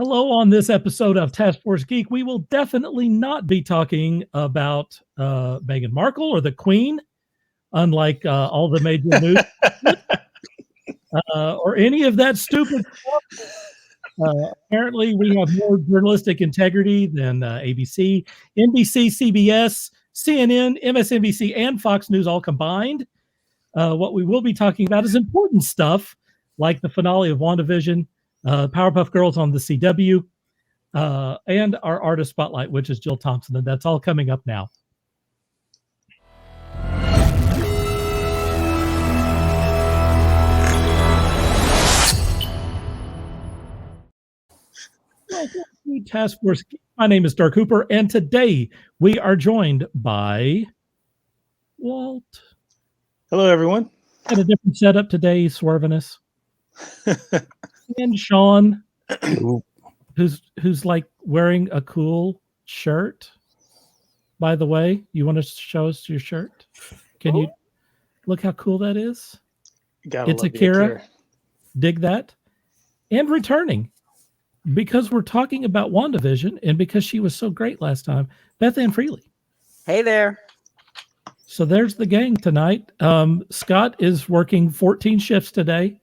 Hello, on this episode of Taskforce Geek, we will definitely not be talking about Meghan Markle or the Queen, unlike all the major news, or any of that stupid stuff. Apparently, we have more journalistic integrity than ABC, NBC, CBS, CNN, MSNBC, and Fox News all combined. What we will be talking about is important stuff like the finale of WandaVision, Powerpuff Girls on the CW, and our artist spotlight, which is Jill Thompson. And that's all coming up now. Welcome to Task Force. My name is Dark Hooper, and today we are joined by Walt. Hello, everyone. Got a different setup today, Swervinus. And Sean, who's like wearing a cool shirt. By the way, you want to show us your shirt? Can you look how cool that is? It's Akira. Dig that. And returning, because we're talking about WandaVision and because she was so great last time, Beth Ann Freely. Hey there. So there's the gang tonight. Scott is working 14 shifts today.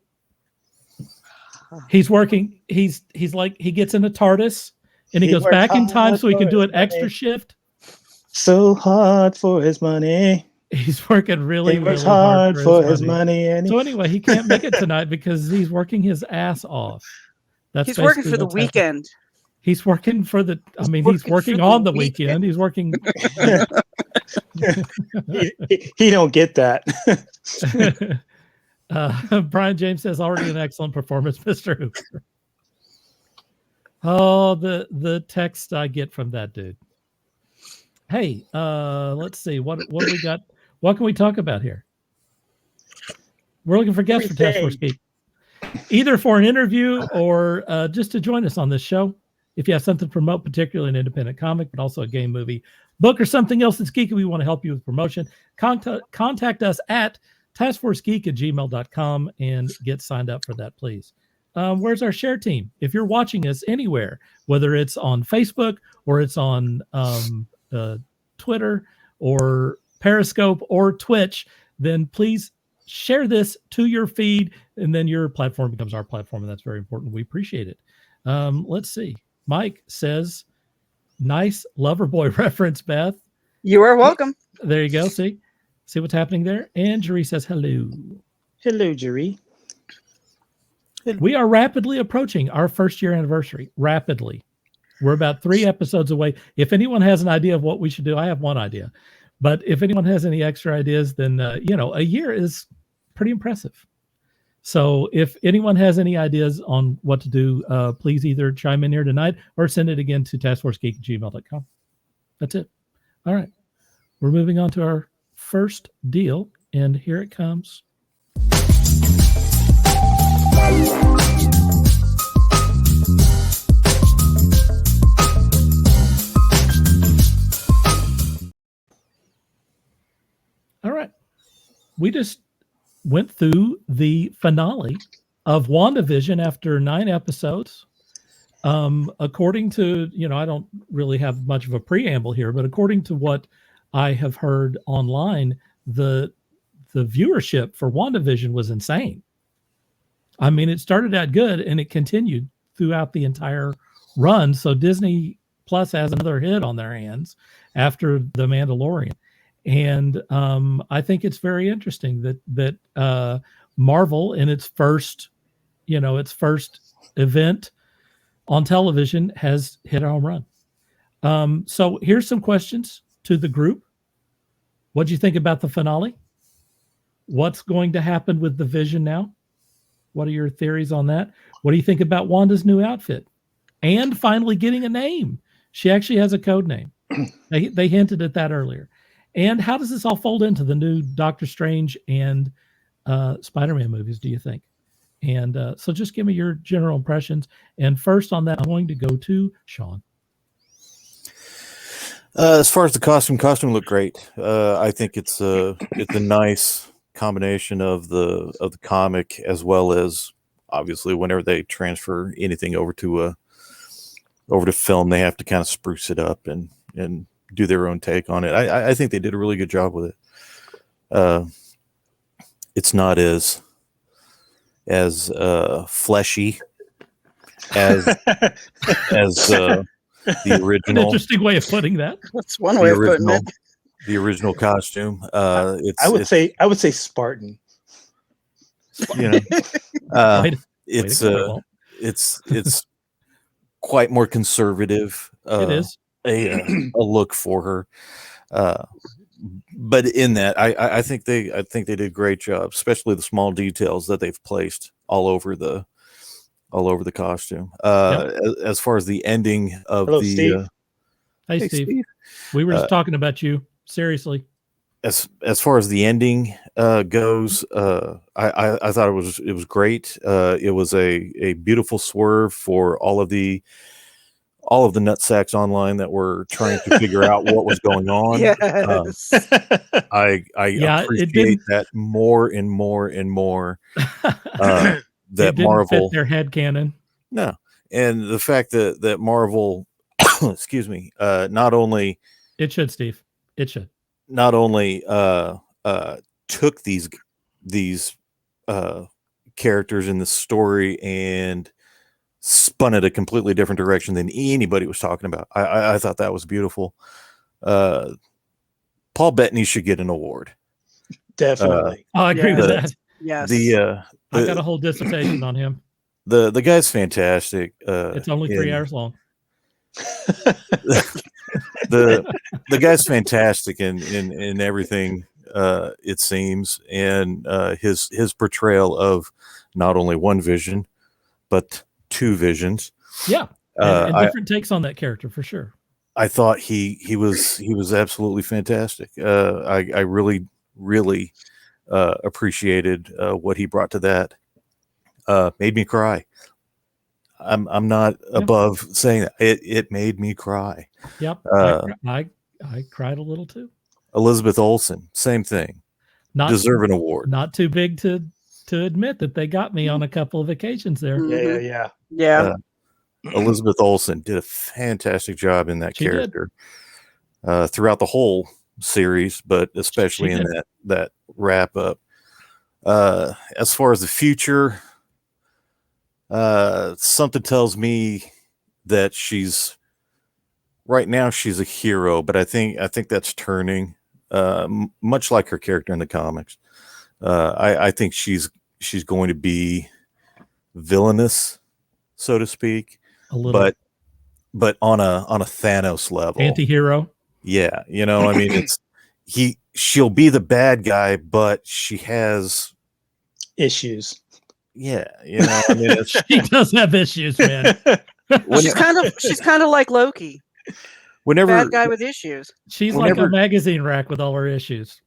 He's working. He's like, he gets in a TARDIS and he goes back in time so he can do an extra shift. So hard for his money. He's working really hard for his money. And so anyway, he can't make it tonight because he's working his ass off. He's working for the weekend. He's working for the. I mean, he's working on the weekend. He's working. he don't get that. Brian James says already an excellent performance, Mr. Hooper. Oh, the text I get from that dude. Hey, let's see what do we got. What can we talk about here? We're looking for guests for Task Force Geek, either for an interview or just to join us on this show. If you have something to promote, particularly an independent comic, but also a game, movie, book, or something else that's geeky, we want to help you with promotion. Contact us at taskforcegeek@gmail.com and get signed up for that, please. Where's our share team? If you're watching us anywhere, whether it's on Facebook or it's on Twitter or Periscope or Twitch, then please share this to your feed, and then your platform becomes our platform, and that's very important. We appreciate it. Let's see. Mike says, nice Loverboy reference, Beth. You are welcome. There you go. See what's happening there. And Jerry says, hello. Hello, Jerry. We are rapidly approaching our first year anniversary. Rapidly. We're about 3 episodes away. If anyone has an idea of what we should do, I have one idea. But if anyone has any extra ideas, then, a year is pretty impressive. So if anyone has any ideas on what to do, please either chime in here tonight or send it again to taskforcegeek@gmail.com. That's it. All right. We're moving on to our first deal, and here it comes. All right. We just went through the finale of WandaVision after 9 episodes. According to, I don't really have much of a preamble here, but according to what I have heard online, the viewership for WandaVision was insane. I mean, it started out good and it continued throughout the entire run. So Disney Plus has another hit on their hands after The Mandalorian. And I think it's very interesting that Marvel, in its first event on television, has hit a home run. So here's some questions to the group. What do you think about the finale? What's going to happen with the Vision now? What are your theories on that? What do you think about Wanda's new outfit? And finally getting a name. She actually has a code name. They hinted at that earlier. And how does this all fold into the new Doctor Strange and Spider-Man movies, do you think? And so just give me your general impressions. And first on that, I'm going to go to Sean. As far as the costume looked great. I think it's a nice combination of the comic, as well as obviously whenever they transfer anything over to over to film, they have to kind of spruce it up and do their own take on it. I think they did a really good job with it. It's not as fleshy as the original. An interesting way of putting that. That's one way of putting it. The original costume. I would say Spartan. You know, it's quite more conservative. It is a look for her. But in that, I think they did a great job, especially the small details that they've placed all over the costume. As far as the ending of Hello, Steve. Hey, Steve. We were just talking about you. Seriously. As far as the ending goes, I thought it was great. It was a beautiful swerve for all of the nutsacks online that were trying to figure out what was going on. Yes. I appreciate that more and more and more. That it didn't Marvel fit their headcanon. No, and the fact that Marvel, excuse me, not only it should, Steve. It should not only took these characters in the story and spun it a completely different direction than anybody was talking about. I thought that was beautiful. Paul Bettany should get an award. Definitely. I agree with that. Yes. I got a whole dissertation on him. The guy's fantastic. It's only 3 hours long. the guy's fantastic in everything, it seems, and his portrayal of not only one vision but two visions. Yeah, and different takes on that character for sure. I thought he was absolutely fantastic. I really appreciated what he brought to that. Made me cry. I'm not above saying that. It made me cry. Yep. I cried a little too. Elizabeth Olsen, same thing. Deserve an award. Not too big to admit that they got me on a couple of occasions there. Yeah. Elizabeth Olsen did a fantastic job in that character throughout the whole series, but especially in that wrap up. As far as the future, something tells me that she's right now she's a hero, but I think that's turning, much like her character in the comics. I think she's going to be villainous, so to speak, a little, but on a Thanos level, anti-hero. Yeah, I mean, she'll be the bad guy, but she has issues. Yeah, I mean, she does have issues, man. She's kind of like Loki. Bad guy with issues. She's like a magazine rack with all her issues.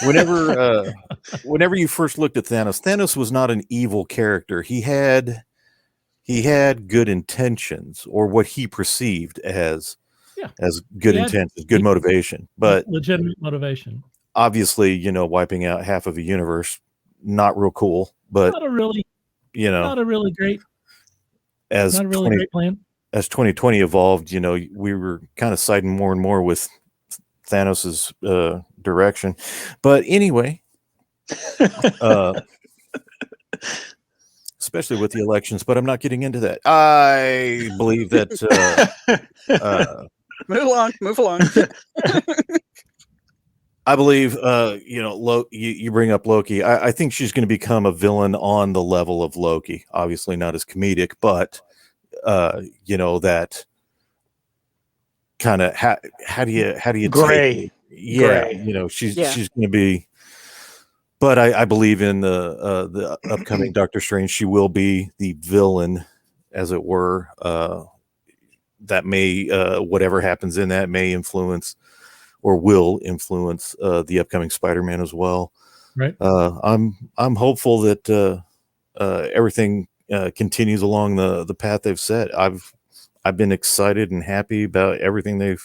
Whenever you first looked at Thanos was not an evil character. He had good intentions, or what he perceived as good intentions, good motivation, but legitimate motivation. Obviously, wiping out half of a universe, not real cool, but not a really great great plan. As 2020 evolved, we were kind of siding more and more with Thanos's direction. But anyway, especially with the elections, but I'm not getting into that. I believe that move along. I believe, you bring up Loki. I think she's going to become a villain on the level of Loki. Obviously not as comedic, but that kind of how do you gray? Gray. She's going to be. But I believe in the upcoming Doctor Strange, she will be the villain, as it were. That may whatever happens in that may influence. Or will influence the upcoming Spider-Man as well. Right. I'm hopeful that everything continues along the path they've set. I've been excited and happy about everything they've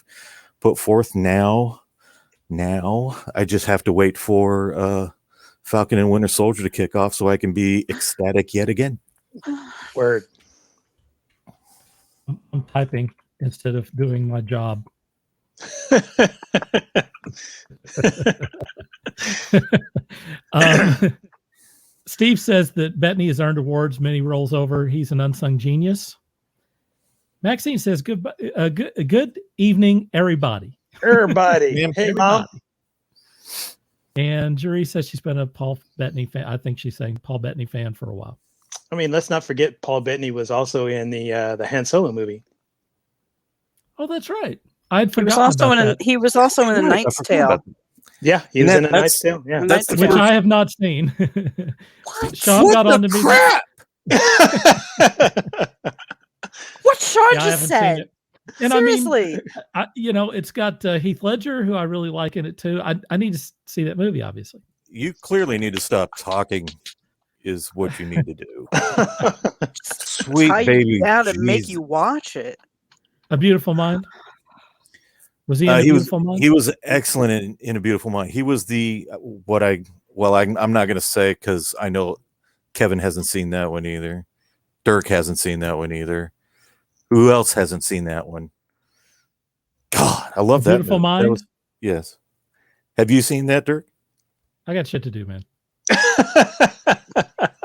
put forth. Now I just have to wait for Falcon and Winter Soldier to kick off so I can be ecstatic yet again. Word. I'm typing instead of doing my job. Steve says that Bettany has earned awards many roles over. He's an unsung genius. Maxine says, good evening, everybody. Everybody. Hey, Mom. And Jerry says she's been a Paul Bettany fan. I think she's saying Paul Bettany fan for a while. I mean, let's not forget Paul Bettany was also in the Han Solo movie. Oh, that's right. I'd forgotten He was also in The Knight's Tale. Yeah, he was in A Knight's Tale. Yeah, which I have not seen. Sean got on to me. What Sean just said? And seriously, I mean, it's got Heath Ledger, who I really like in it too. I need to see that movie. Obviously, you clearly need to stop talking. Is what you need to do. Sweet baby, down to make you watch it. A Beautiful Mind. Was he in A Beautiful Mind? He was excellent in A Beautiful Mind. He was I'm not going to say because I know Kevin hasn't seen that one either. Dirk hasn't seen that one either. Who else hasn't seen that one? God, I love that. Beautiful Mind. Yes. Have you seen that, Dirk? I got shit to do, man.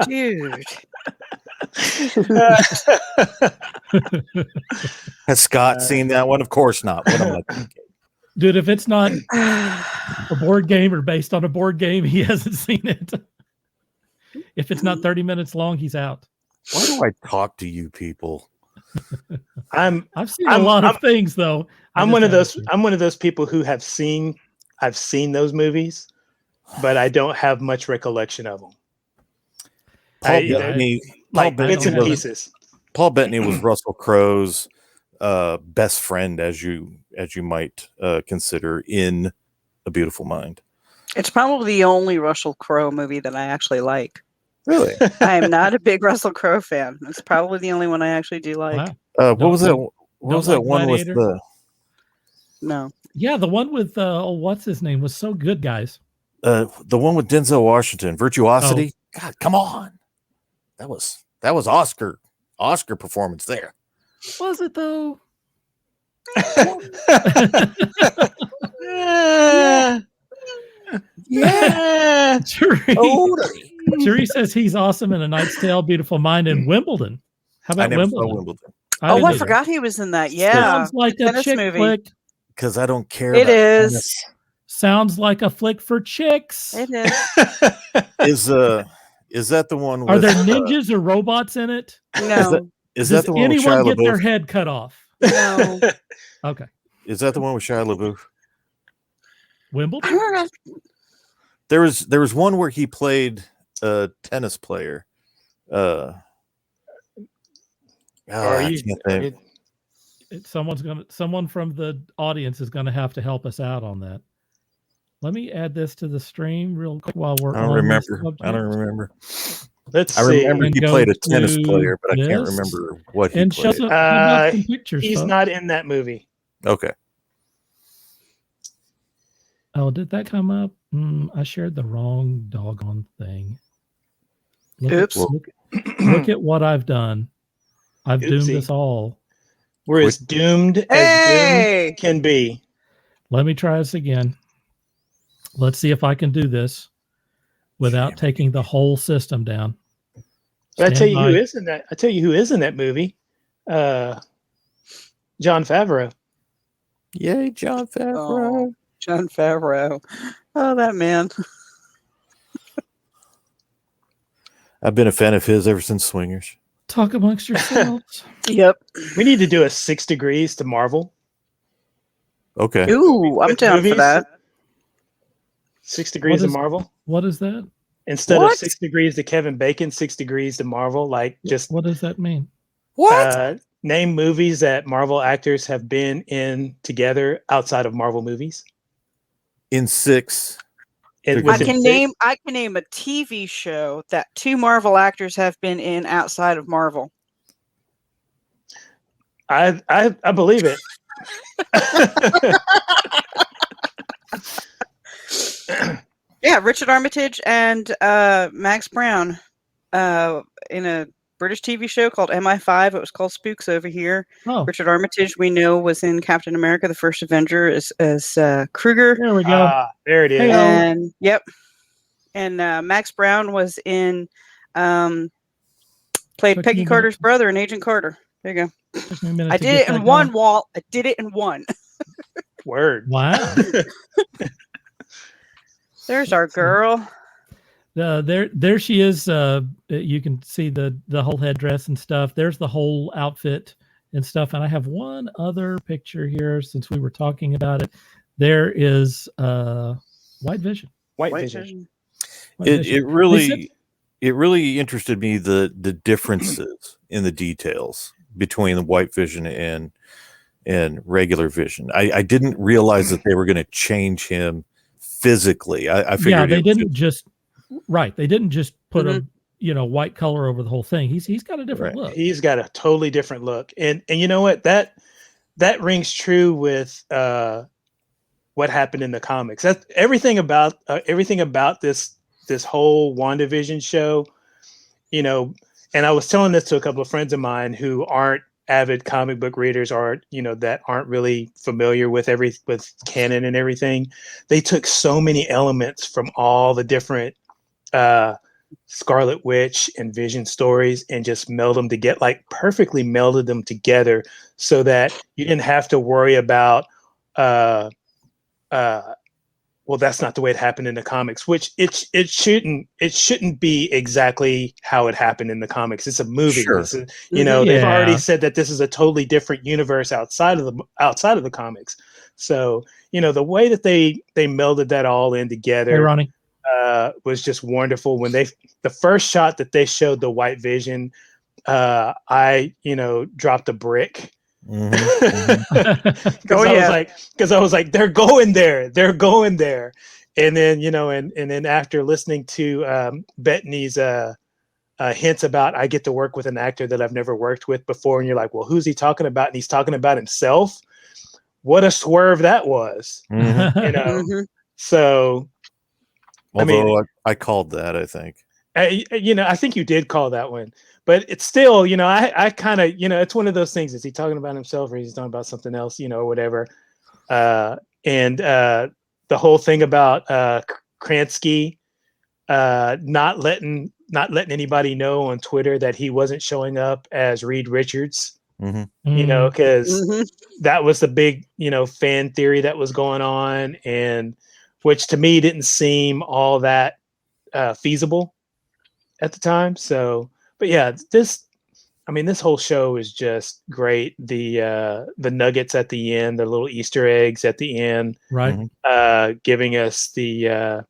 Dude. Has Scott seen that one? Of course not. What am I thinking? Dude, if it's not a board game or based on a board game, he hasn't seen it. If it's not 30 minutes long, he's out. Why do I talk to you people? I've seen a lot of things though. I'm one of those people who I've seen those movies, but I don't have much recollection of them. Bits and pieces. Paul Bettany was Russell Crowe's best friend, as you might consider, in A Beautiful Mind. It's probably the only Russell Crowe movie that I actually like. Really? I am not a big Russell Crowe fan. It's probably the only one I actually do like. Wow. What was that? What was that one with the? No. Yeah, the one with what's his name was so good, guys. The one with Denzel Washington, Virtuosity. Oh. God, come on. That was Oscar performance there. Was it though? Yeah. Jerry says he's awesome in A Knight's Tale, Beautiful Mind, and Wimbledon. How about Wimbledon? I forgot he was in that. Yeah. Sounds like a chick flick. Because I don't care. It is. Sounds like a flick for chicks. It is. Is that the one? Are there ninjas or robots in it? No. Is that the one with Shia LaBeouf? Anyone get their head cut off? No. Okay. Is that the one with Shia LaBeouf? Wimbledon? There was one where he played a tennis player. Someone from the audience is gonna have to help us out on that. Let me add this to the stream real quick while we're. I don't remember. Let's see. I remember he played a tennis player, but I can't remember what he played. He's not in that movie. Okay. Oh, did that come up? I shared the wrong doggone thing. Oops. Look at what I've done. I've doomed us all. We're as doomed as doomed can be. Let me try this again. Let's see if I can do this without taking the whole system down. But I tell you who is in that. I tell you who is in that movie. Jon Favreau. Yay, Jon Favreau. Oh, Jon Favreau. Oh, that man. I've been a fan of his ever since Swingers. Talk amongst yourselves. Yep. We need to do a 6 Degrees to Marvel. Okay. Ooh, I'm down for that. 6 Degrees to Marvel. What is that? Instead of 6 Degrees to Kevin Bacon, 6 Degrees to Marvel. Like, just what does that mean? What? Name movies that Marvel actors have been in together outside of Marvel movies. In 6. I can name a TV show that 2 Marvel actors have been in outside of Marvel. I believe it. Yeah, Richard Armitage and Max Brown in a British TV show called MI5. It was called Spooks over here. Oh, Richard Armitage, we know, was in Captain America: The First Avenger as Kruger. there we go. There it is. Hey-o. And yep. And Max Brown was in played Took me Peggy a Carter's brother in Agent Carter. There you go. Took me a minute I to did get it in that one, going. Walt. I did it in one. Word. Wow. There's our girl. There she is. You can see the whole headdress and stuff. There's the whole outfit and stuff. And I have one other picture here since we were talking about it. There is White Vision. White Vision. White Vision. It really interested me the differences in the details between the White Vision and regular Vision. I didn't realize that they were going to change him physically. I figured they didn't just They didn't just put a white color over the whole thing. He's got a different look. He's got a totally different look. And you know what? That rings true with what happened in the comics. That's everything about this whole WandaVision show, and I was telling this to a couple of friends of mine who aren't avid comic book readers, that aren't really familiar with canon and everything. They took so many elements from all the different Scarlet Witch and Vision stories and just perfectly melded them together so that you didn't have to worry about well, that's not the way it happened in the comics, which it shouldn't be exactly how it happened in the comics. It's a movie. Sure. They've already said that this is a totally different universe outside of the comics. So, the way that they melded that all in together, Hey, Ronnie. Was just wonderful. When the first shot that they showed the White Vision, I dropped a brick. Because I was like, they're going there, and then after listening to Bettany's hints about I get to work with an actor that I've never worked with before, and you're like, well, who's he talking about? And he's talking about himself. What a swerve that was. So although I called that, I think I think you did call that one. But it's still, I kind of, it's one of those things. Is he talking about himself or is he talking about something else, or whatever? And the whole thing about Kransky not letting anybody know on Twitter that he wasn't showing up as Reed Richards, because that was the big, fan theory that was going on, and which to me didn't seem all that feasible at the time. So. But yeah, this whole show is just great. The nuggets at the end, the little Easter eggs at the end, right? Giving us the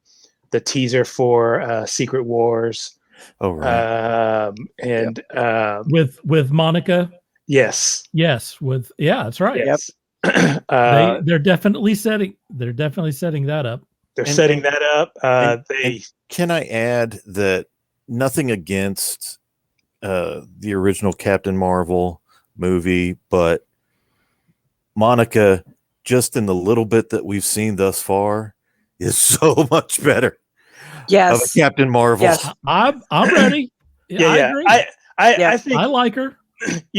teaser for Secret Wars. Oh, right. With Monica. Yes. That's right. Yes. They're definitely setting that up. They're setting that up. And can I add that nothing against the original Captain Marvel movie, but Monica, just in the little bit that we've seen thus far, is so much better. Yes, of a Captain Marvel. Yes. I'm ready. I agree. I think I like her.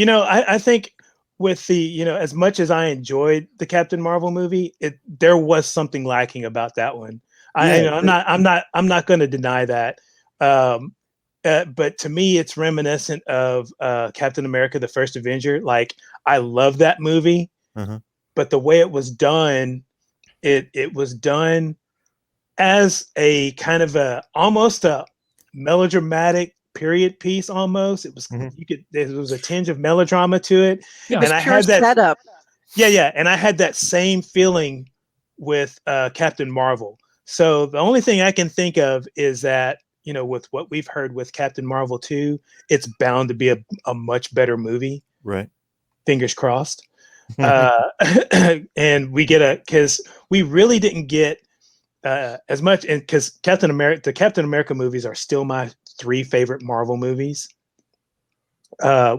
I think with the as much as I enjoyed the Captain Marvel movie, there was something lacking about that one. I'm not going to deny that. But to me, it's reminiscent of Captain America: The First Avenger. Like, I love that movie, but the way it was done, it was done as a kind of almost a melodramatic period piece. Almost, it was there was a tinge of melodrama to it, and I had that setup. Yeah, and I had that same feeling with Captain Marvel. So the only thing I can think of is that, with what we've heard with Captain Marvel 2, it's bound to be a much better movie. Right. Fingers crossed. And we because we really didn't get as much, and because the Captain America movies are still my 3 favorite Marvel movies.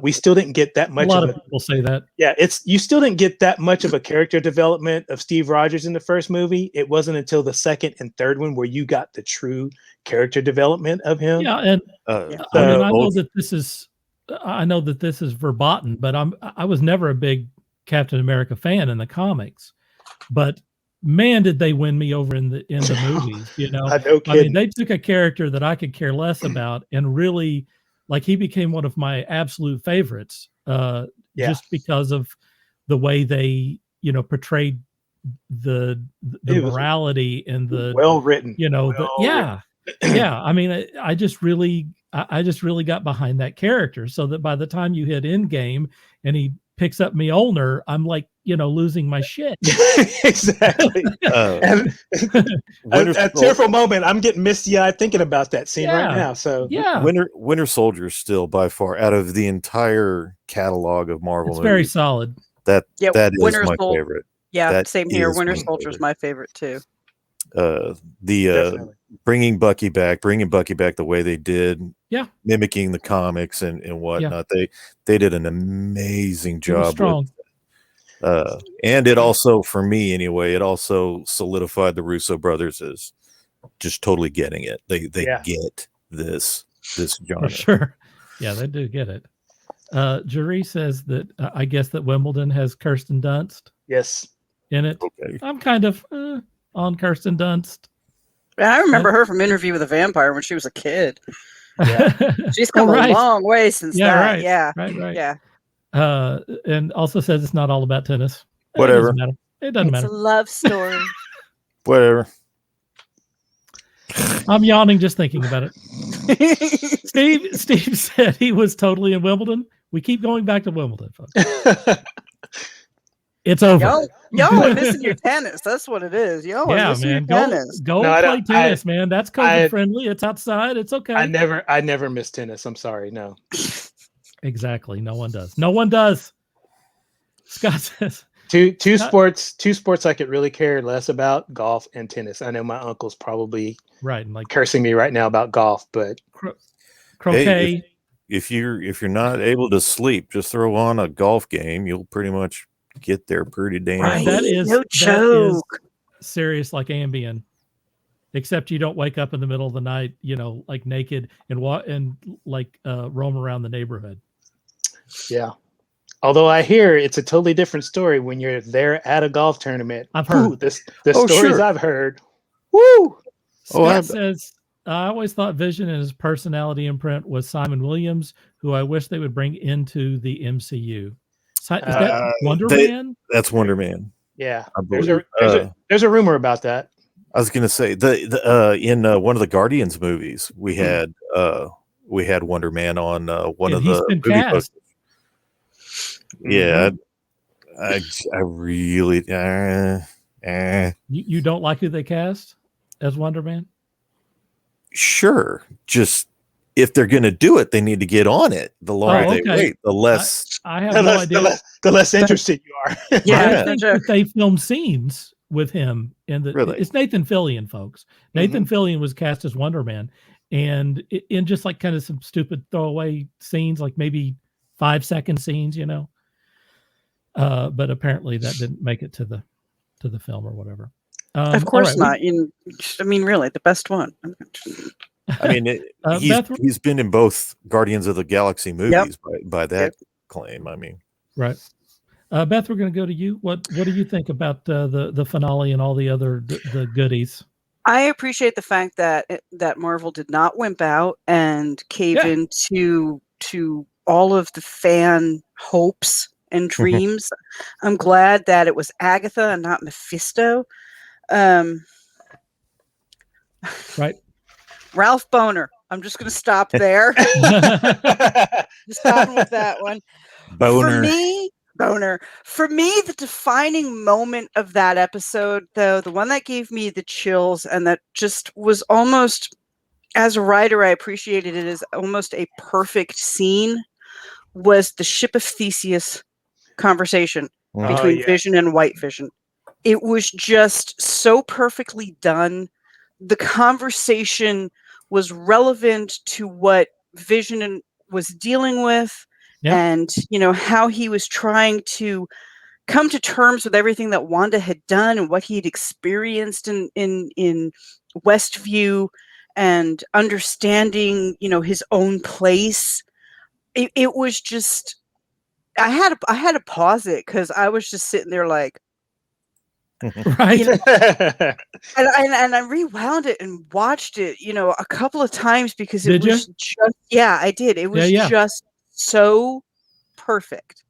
We still didn't get that much. A lot of people say that. Yeah, you still didn't get that much of a character development of Steve Rogers in the first movie. It wasn't until the second and third one where you got the true character development of him. Yeah, and I know that this is I know that this is verboten, but I was never a big Captain America fan in the comics, but man, did they win me over in the movies, you know? No I mean, they took a character that I could care less about and really, like, he became one of my absolute favorites, just because of the way they, you know, portrayed the morality and the well written, you know, yeah. I mean, I just really got behind that character, so that by the time you hit Endgame and he picks up Mjolnir, I'm like, you know, losing my shit. Exactly. And a tearful moment. I'm getting misty-eyed thinking about that scene right now. So Winter Soldier is still by far, out of the entire catalog of Marvel movies, very solid. That is my favorite. Yeah, same here. Winter Soldier is my favorite too. Bringing Bucky back the way they did, mimicking the comics and whatnot. They did an amazing job with and it also, for me anyway, it also solidified the Russo brothers as just totally getting it. They get this genre. For sure. Yeah, they do get it. Jerry says that I guess that Wimbledon has Kirsten Dunst. Yes. In it. Okay. I'm kind of on Kirsten Dunst. I remember her from Interview with a Vampire when she was a kid. Yeah. She's come a long way since that. Right. Yeah. Right. Yeah. And also says it's not all about tennis. Whatever. It doesn't matter. It's a love story. Whatever. I'm yawning just thinking about it. Steve said he was totally in Wimbledon. We keep going back to Wimbledon, folks. It's over. Y'all are missing your tennis. That's what it is. Y'all are missing your tennis. Go play tennis, man. That's COVID friendly. It's outside. It's okay. I never miss tennis. I'm sorry. No. Exactly. No one does. No one does. Scott says two sports I could really care less about: golf and tennis. I know my uncle's probably cursing me right now about golf, but croquet. Hey, if you're not able to sleep, just throw on a golf game. You'll pretty much get there pretty damn. Right. That is serious, like Ambien. Except you don't wake up in the middle of the night, you know, like naked and roam around the neighborhood. Yeah. Although I hear it's a totally different story when you're there at a golf tournament. I've heard the stories I've heard. Woo! Scott says, I always thought Vision and his personality imprint was Simon Williams, who I wish they would bring into the MCU. Is that Wonder Man? That's Wonder Man. Yeah. There's a rumor about that. I was gonna say in one of the Guardians movies we had Wonder Man on one of the movie posters. Yeah, I really You don't like who they cast as Wonder Man? Sure, just if they're gonna do it, they need to get on it. The longer they wait, the less. I have no idea. The less interested you are. I think that they film scenes with him it's Nathan Fillion, folks. Nathan Fillion was cast as Wonder Man, and in just like kind of some stupid throwaway scenes, like maybe 5-second scenes, you know. But apparently that didn't make it to the film or whatever. Of course not. I mean, really, the best one. I mean, he's been in both Guardians of the Galaxy movies by that claim. I mean, right. Beth, we're going to go to you. What do you think about the finale and all the other the goodies? I appreciate the fact that Marvel did not wimp out and cave into all of the fan hopes and dreams. I'm glad that it was Agatha and not Mephisto. Right. Ralph Boner. I'm just going to stop there. Just stopping with that one. Boner. For me, the defining moment of that episode, though, the one that gave me the chills and that just was almost, as a writer, I appreciated it as almost a perfect scene, was the Ship of Theseus conversation between Vision and White Vision. It was just so perfectly done. The conversation was relevant to what Vision was dealing with. And, you know, how he was trying to come to terms with everything that Wanda had done and what he'd experienced in Westview and understanding, you know, his own place. it was just, I had to pause it because I was just sitting there like, Right. you know, and I rewound it and watched it, a couple of times because it Did was just, yeah, I did. It was just so perfect.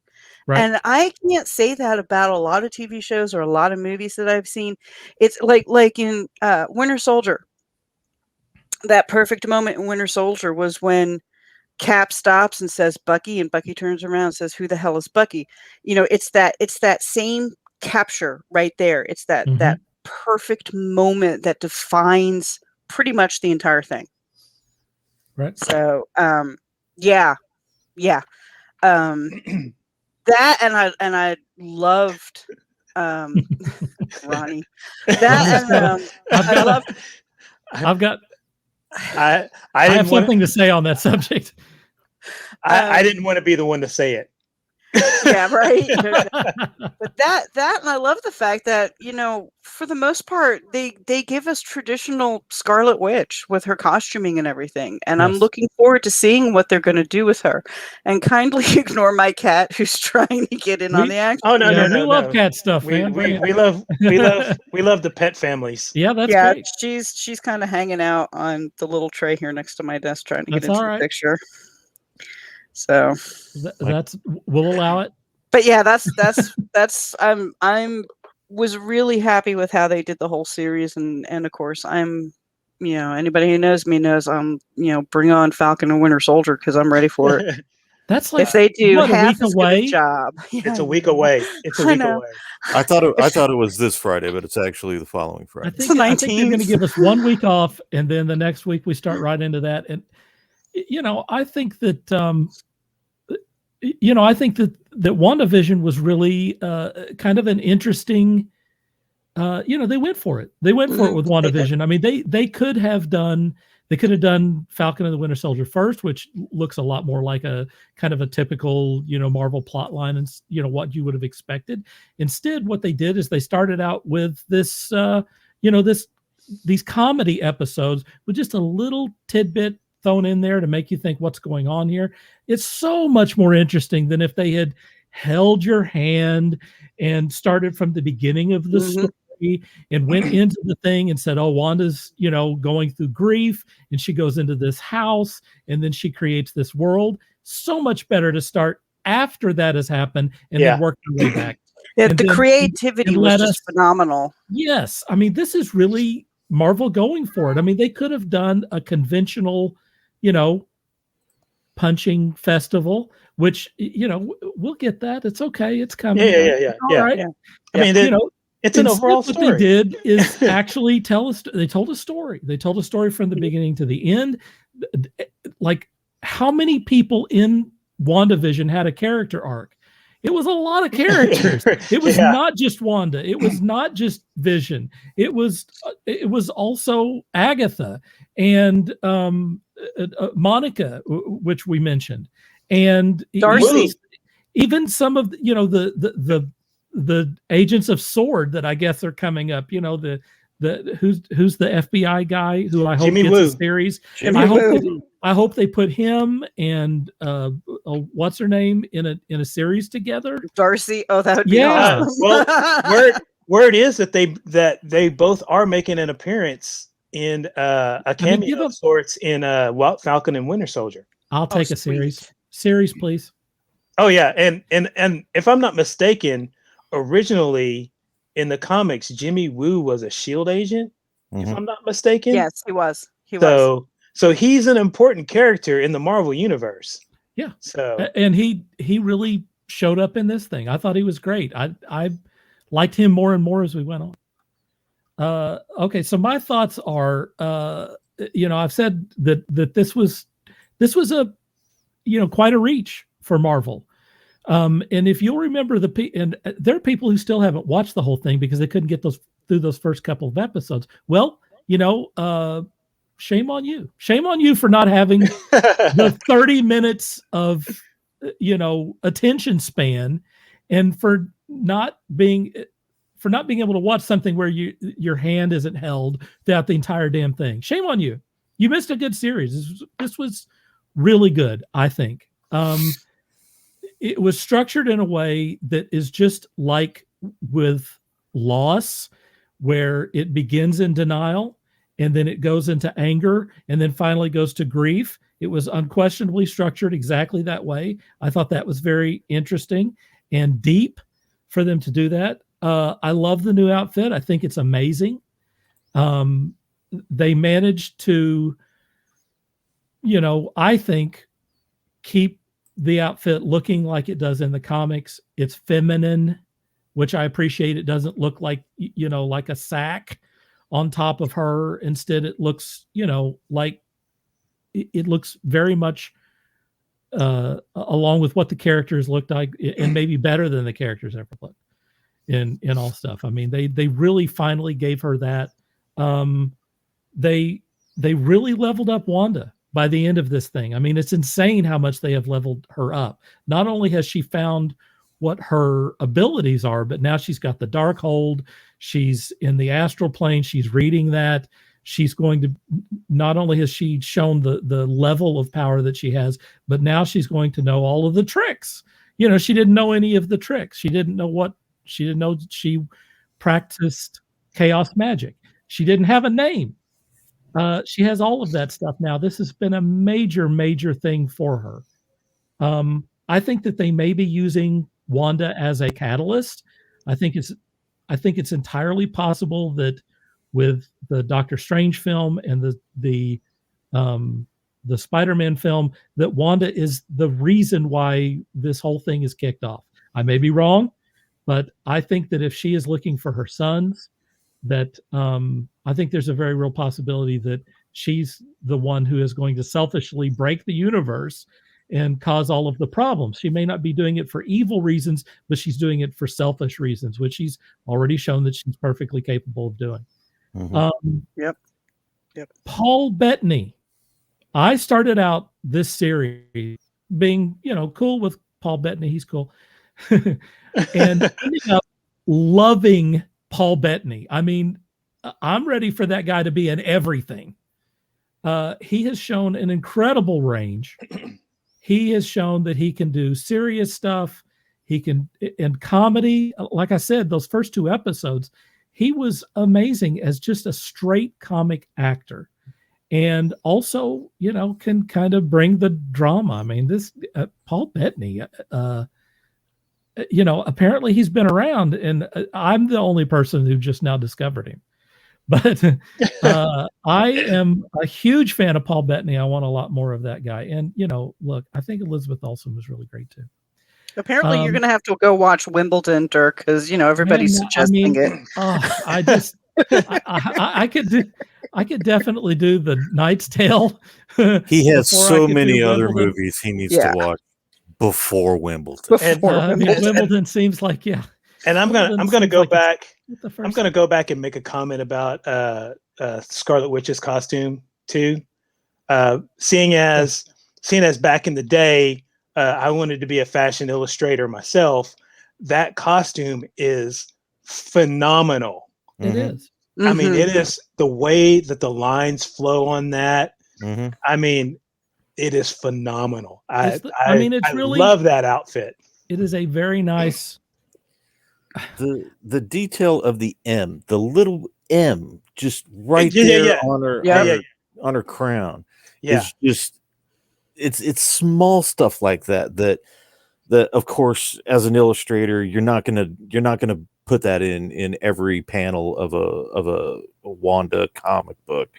Right. And I can't say that about a lot of TV shows or a lot of movies that I've seen. It's like in Winter Soldier. That perfect moment in Winter Soldier was when Cap stops and says Bucky, and Bucky turns around and says, "Who the hell is Bucky?" It's that same capture right there. It's that perfect moment that defines pretty much the entire thing. Right. So, yeah. That and I loved Ronnie. That and I have something to say on that subject. I didn't want to be the one to say it. Yeah, right. But that and I love the fact that, for the most part, they give us traditional Scarlet Witch with her costuming and everything. And I'm looking forward to seeing what they're going to do with her. And kindly ignore my cat who's trying to get in on the action. Oh no, we love cat stuff, man. We love the pet families. Yeah, that's great. She's kind of hanging out on the little tray here next to my desk trying to get into the picture. So we'll allow it. But yeah, that's I'm was really happy with how they did the whole series, and of course I'm, anybody who knows me knows I'm, bring on Falcon and Winter Soldier because I'm ready for it. That's like, if they do half as good a job. It's a week away. It's a week away. I thought it was this Friday, but it's actually the following Friday. I think they're going to give us 1 week off, and then the next week we start right into that. And I think that that WandaVision was really kind of an interesting. They went for it. They went for it with WandaVision. I mean, they could have done Falcon and the Winter Soldier first, which looks a lot more like a kind of a typical, Marvel plot line and, what you would have expected. Instead, what they did is they started out with this, these comedy episodes with just a little tidbit thrown in there to make you think what's going on here. It's so much more interesting than if they had held your hand and started from the beginning of the story and went into the thing and said, oh, Wanda's, going through grief, and she goes into this house and then she creates this world. So much better to start after that has happened and then work your way back. Yeah, the creativity was just phenomenal. Yes. I mean, this is really Marvel going for it. I mean, they could have done a conventional, punching festival, which, we'll get that. It's okay. It's coming. Yeah. Right. Yeah. I mean, it's an overall story. What they did is actually they told a story. They told a story from the beginning to the end. Like, how many people in WandaVision had a character arc? It was a lot of characters. It was not just Wanda. It was not just Vision. It was also Agatha and Monica, which we mentioned, and Darcy. Even some of the agents of S.W.O.R.D. that I guess are coming up. Who's the FBI guy who I hope Jimmy gets Woo. a series. I hope they put him and what's her name in a series together. Darcy. Oh, that would be awesome. Well, word is that they both are making an appearance in a cameo of sorts in Falcon and Winter Soldier. I'll take a series. Series, please. Oh yeah, and if I'm not mistaken, originally in the comics, Jimmy Woo was a SHIELD agent. If I'm not mistaken. Yes, he was. So he's an important character in the Marvel universe. Yeah. So and he really showed up in this thing. I thought he was great. I liked him more and more as we went on. Okay, so my thoughts are, I've said that this was a, quite a reach for Marvel. And if you'll remember and there are people who still haven't watched the whole thing because they couldn't get through those first couple of episodes. Well, shame on you. Shame on you for not having the 30 minutes of, attention span, and for not being able to watch something where your hand isn't held throughout the entire damn thing. Shame on you. You missed a good series. This was really good, I think. It was structured in a way that is just like with loss, where it begins in denial and then it goes into anger and then finally goes to grief. It was unquestionably structured exactly that way. I thought that was very interesting and deep for them to do that. I love the new outfit. I think it's amazing. They managed to, I think, keep the outfit looking like it does in the comics. It's feminine, which I appreciate. It doesn't look like, like a sack on top of her. Instead, it looks, like it looks very much along with what the characters looked like, and maybe better than the characters ever looked in all stuff. I mean, they really finally gave her that. They really leveled up Wanda by the end of this thing. I mean, it's insane how much they have leveled her up. Not only has she found what her abilities are, but now she's got the dark hold. She's in the astral plane. She's reading that. She's going to, not only has she shown the level of power that she has, but now she's going to know all of the tricks. She didn't know any of the tricks. She didn't know she practiced chaos magic. She didn't have a name. She has all of that stuff now. This has been a major, major thing for her. I think that they may be using Wanda as a catalyst. I think it's entirely possible that with the Doctor Strange film and the Spider-Man film, that Wanda is the reason why this whole thing is kicked off. I may be wrong, but I think that if she is looking for her sons, that I think there's a very real possibility that she's the one who is going to selfishly break the universe and cause all of the problems. She may not be doing it for evil reasons, but she's doing it for selfish reasons, which she's already shown that she's perfectly capable of doing. Mm-hmm. Yep. Paul Bettany. I started out this series being, cool with Paul Bettany. He's cool. And ended up loving Paul Bettany. I mean, I'm ready for that guy to be in everything. He has shown an incredible range. He has shown that he can do serious stuff. He can, in comedy, like I said, those first 2 episodes, he was amazing as just a straight comic actor. And also, can kind of bring the drama. I mean, this Paul Bettany, apparently he's been around, and I'm the only person who just now discovered him. But I am a huge fan of Paul Bettany. I want a lot more of that guy. And, look, I think Elizabeth Olsen was really great too. Apparently you're going to have to go watch Wimbledon, Dirk, because, everybody's suggesting it. I could definitely do The Knight's Tale. He has so many other movies he needs to watch before Wimbledon. Wimbledon seems like, yeah. And I'm gonna go back. I'm gonna go back and make a comment about Scarlet Witch's costume too. Seeing as back in the day, I wanted to be a fashion illustrator myself. That costume is phenomenal. It is. I mean, it is the way that the lines flow on that. Mm-hmm. I mean, it is phenomenal. I love that outfit. It is a very nice. The detail of the M, the little M, just right there on her crown. Yeah, it's just it's small stuff like that of course, as an illustrator, you're not gonna put that in every panel of a Wanda comic book,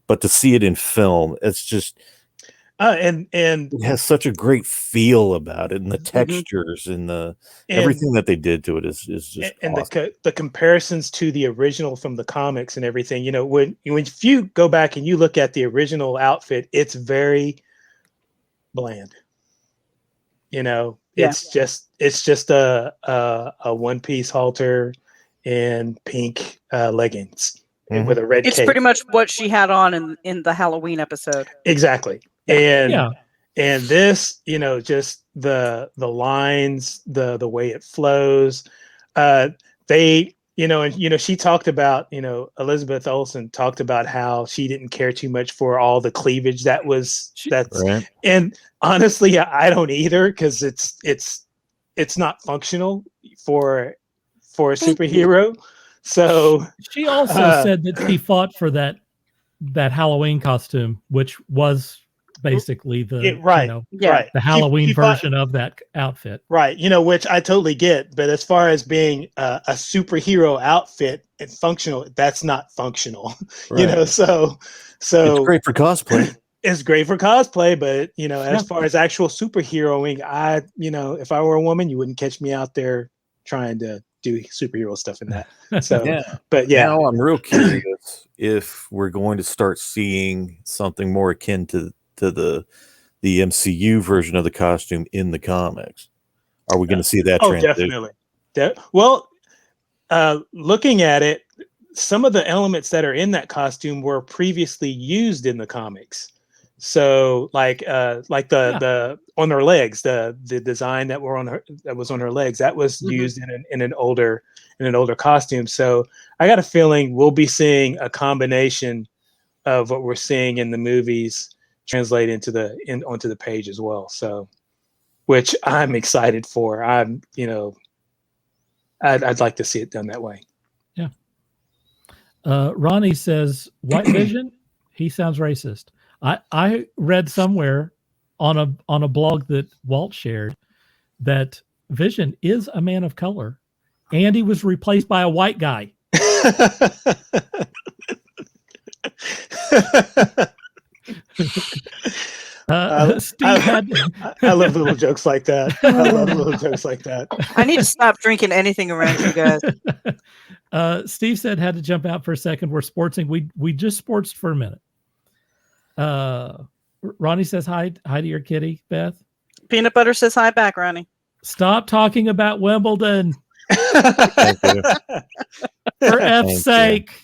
but to see it in film, it's just and it has such a great feel about it, and the textures and everything that they did to it is just awesome. The comparisons to the original from the comics and everything. When you go back and you look at the original outfit, it's very bland. It's just a one-piece halter and pink leggings with a red cape. It's pretty much what she had on in the Halloween episode. Exactly. And this, just the lines, the way it flows. They and she talked about, Elizabeth Olsen talked about how she didn't care too much for all the cleavage that's Right. and honestly, I don't either, because it's not functional for a superhero. So she also said that she fought for that Halloween costume, which was basically the right. the Halloween She version of that outfit. Right, which I totally get, but as far as being a superhero outfit and functional, that's not functional. Right. So it's great for cosplay. It's great for cosplay, but as far as actual superheroing, if I were a woman, you wouldn't catch me out there trying to do superhero stuff in that. So Now I'm real curious if we're going to start seeing something more akin to the MCU version of the costume in the comics. Are we going to see that transition? Definitely. Well, looking at it, some of the elements that are in that costume were previously used in the comics. So like the on her legs, the design that was on her legs, that was used in an older costume. So I got a feeling we'll be seeing a combination of what we're seeing in the movies translate onto the page as well. So, which I'm excited for. I'd like to see it done that way. Yeah. Ronnie says White Vision, he sounds racist. I read somewhere on a blog that Walt shared that Vision is a man of color, and he was replaced by a white guy. I love little jokes like that. I love little jokes like that. I need to stop drinking anything around you guys. Steve said had to jump out for a second. We're sportsing. We just sportsed for a minute. Ronnie says hi to your kitty, Beth. Peanut Butter says hi back, Ronnie. Stop talking about Wimbledon. Thank you. For F's sake.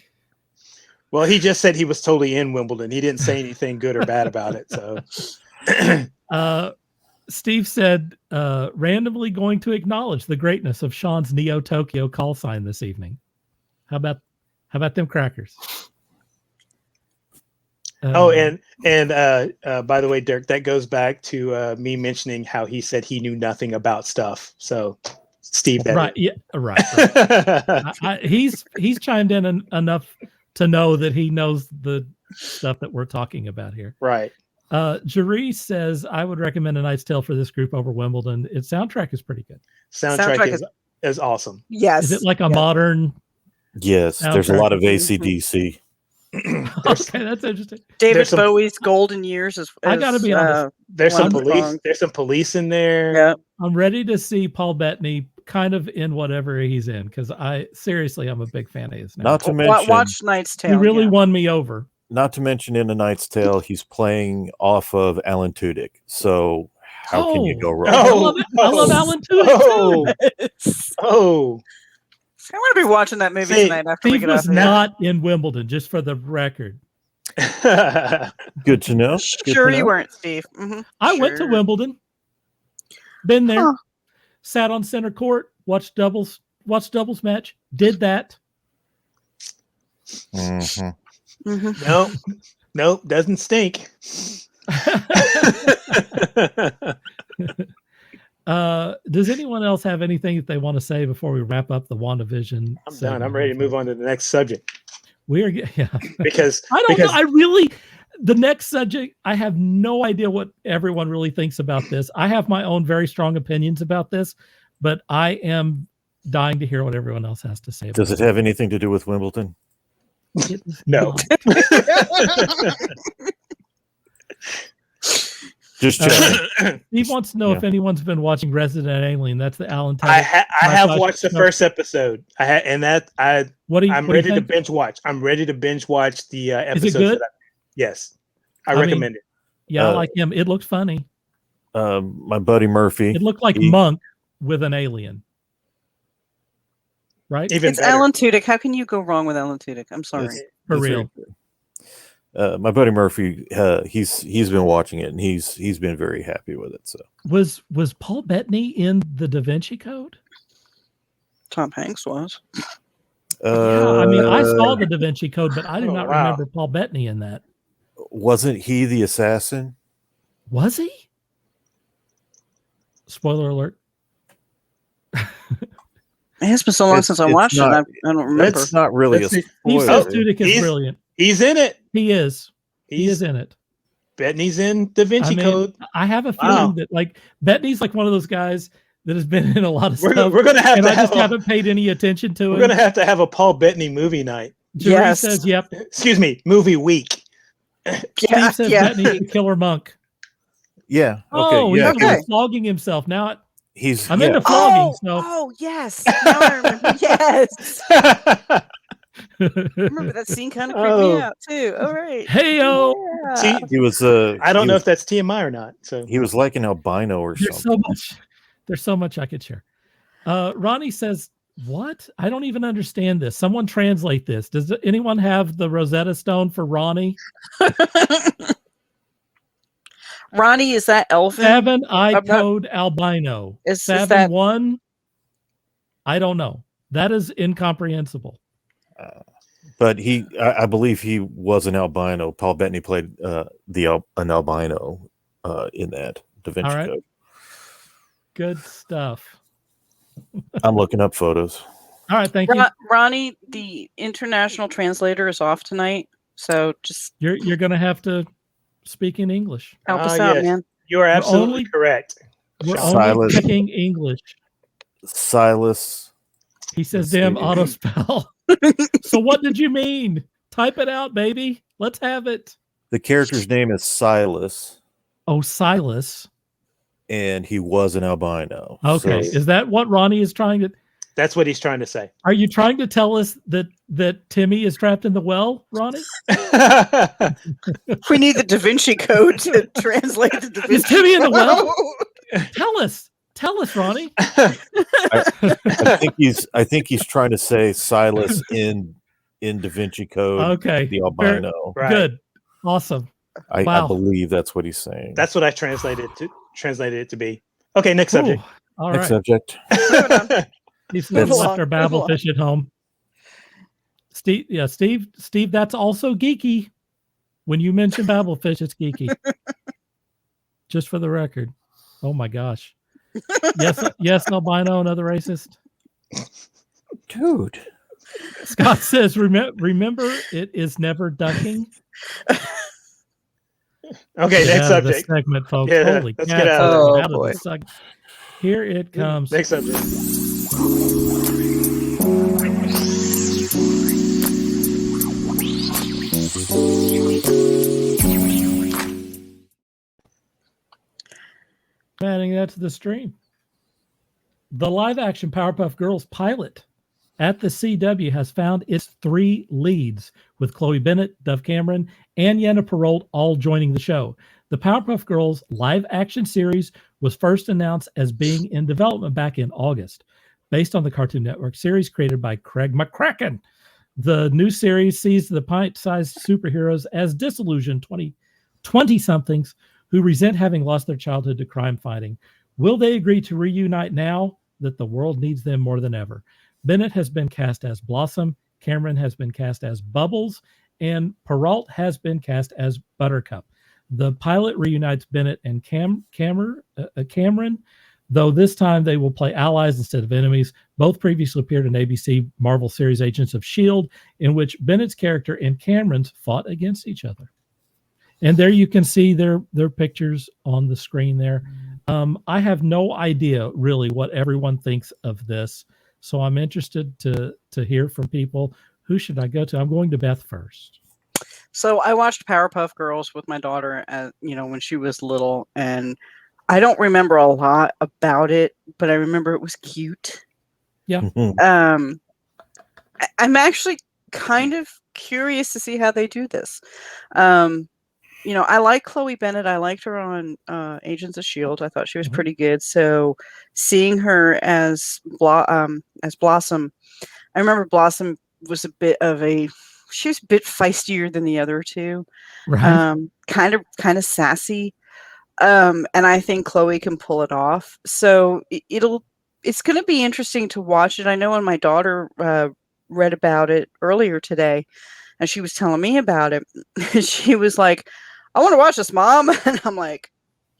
Well, he just said he was totally in Wimbledon. He didn't say anything good or bad about it. So, Steve said, randomly going to acknowledge the greatness of Sean's Neo Tokyo call sign this evening. How about them crackers? And by the way, Dirk, that goes back to me mentioning how he said he knew nothing about stuff. So, Steve, right? Yeah, right. He's chimed in enough to know that he knows the stuff that we're talking about here. Right. Jeree says, I would recommend A Knight's Tale for this group over Wimbledon. Its soundtrack is pretty good. Soundtrack is awesome. Yes. Is it like a modern? Yes. soundtrack? There's a lot of AC/DC. Okay, that's interesting. David Bowie's Golden Years is I gotta be honest. There's some police. There's some police in there. Yeah. I'm ready to see Paul Bettany kind of in whatever he's in, because I'm a big fan of his now. Not to mention, watch Knight's Tale. He really won me over. Not to mention, in A Knight's Tale, he's playing off of Alan Tudyk. So how can you go wrong? I love Alan Tudyk too. I'm going to be watching that movie tonight after we Steve get was off. not in Wimbledon, just for the record. Good to know. Sure you weren't, Steve. Mm-hmm. I went to Wimbledon. Been there. Huh. Sat on center court. Watched doubles match. Did that. Mm-hmm. Mm-hmm. Nope. Doesn't stink. Does anyone else have anything that they want to say before we wrap up the WandaVision? I'm done. I'm ready to move on to the next subject. Because I don't know. I really, the next subject, I have no idea what everyone really thinks about this. I have my own very strong opinions about this, but I am dying to hear what everyone else has to say. Does it have anything to do with Wimbledon? No. Just checking. He wants to know if anyone's been watching Resident Alien. That's the Alan Tudyk. I have watched the first episode. I'm ready to binge watch. I'm ready to binge watch the episode. Is it good? Yes, I recommend it. Yeah, I like him. It looks funny. My buddy Murphy. It looked like Monk with an alien. Right? It's better. Alan Tudyk. How can you go wrong with Alan Tudyk? I'm sorry. For real. My buddy Murphy, he's been watching it and he's been very happy with it. So was Paul Bettany in the Da Vinci Code? Tom Hanks was. Yeah, I mean, I saw the Da Vinci Code, but I do not wow. remember Paul Bettany in that. Wasn't he the assassin? Was he? Spoiler alert. It's been so long since I watched it. I don't remember. It's not really a Let's see. He spoiler. says Tudyk is brilliant. He's in it. He is. He He's is in it. Bettany's in Da Vinci Code. I have a feeling that like Bettany's like one of those guys that has been in a lot of stuff. We're gonna have and to I just haven't paid any attention to it. We're gonna have to have a Paul Bettany movie night. Jerry says, "Yep." Excuse me, movie week. Steve says Bettany's the killer monk. Yeah. Okay. Oh, yeah. He's flogging himself now. I'm into Oh, flogging. So. oh yes. Now I remember. Yes. I remember that scene kind of creeped me out too. All right. Hey-o. Yeah. See, He was. I don't know if that's TMI or not. So he was like an albino or something. There's so much I could share. Ronnie says, "What? I don't even understand this. Someone translate this. Does anyone have the Rosetta Stone for Ronnie?" Ronnie, is that elfin? 7 code albino. Is 7-1. I don't know. That is incomprehensible. But I believe he was an albino. Paul Bettany played an albino in that Da Vinci Code. Good stuff. I'm looking up photos. All right, thank you. Ronnie, the international translator is off tonight, so just you're going to have to speak in English. Help us out, man. You are absolutely correct. We're only speaking English. Silas. He says, "Damn auto spell." So what did you mean? Type it out, baby. Let's have it. The character's name is Silas. Oh, Silas. And he was an albino. Okay. So, is that what Ronnie is trying to... That's what he's trying to say. Are you trying to tell us that Timmy is trapped in the well, Ronnie? We need the Da Vinci Code to translate the Da Vinci Is Timmy in the well? Tell us, Ronnie. I think he's trying to say Silas in Da Vinci Code. Okay. The albino. Right. Good. Awesome. I believe that's what he's saying. That's what I translated it to be. Okay, next subject. All next right. subject. He's left our Babelfish at home. Steve, that's also geeky. When you mention Babelfish, it's geeky. Just for the record. Oh my gosh. Yes, albino, another racist. Dude. Scott says, remember, it is never ducking. Okay, next subject. The segment, folks. Yeah, Holy let's cow. get out of boy. Here it comes. Next subject. Adding that to the stream. The live-action Powerpuff Girls pilot at the CW has found its 3 leads, with Chloe Bennet, Dove Cameron, and Yana Perrault all joining the show. The Powerpuff Girls live-action series was first announced as being in development back in August, based on the Cartoon Network series created by Craig McCracken. The new series sees the pint-sized superheroes as disillusioned 20-somethings who resent having lost their childhood to crime fighting. Will they agree to reunite now that the world needs them more than ever? Bennett has been cast as Blossom, Cameron has been cast as Bubbles, and Perrault has been cast as Buttercup. The pilot reunites Bennett and Cameron, though this time they will play allies instead of enemies. Both previously appeared in ABC Marvel series Agents of S.H.I.E.L.D., in which Bennett's character and Cameron's fought against each other. And there you can see their pictures on the screen there. I have no idea really what everyone thinks of this, so I'm interested to hear from people. Who should I go to? I'm going to Beth first. So I watched Powerpuff Girls with my daughter, when she was little, and I don't remember a lot about it, but I remember it was cute. Yeah. I'm actually kind of curious to see how they do this. I like Chloe Bennet. I liked her on Agents of S.H.I.E.L.D. I thought she was pretty good. So seeing her as Blossom, I remember Blossom was she was a bit feistier than the other two. Right. Kind of sassy. And I think Chloe can pull it off. So it's going to be interesting to watch it. I know when my daughter read about it earlier today, and she was telling me about it. She was like, "I want to watch this, Mom," and I'm like,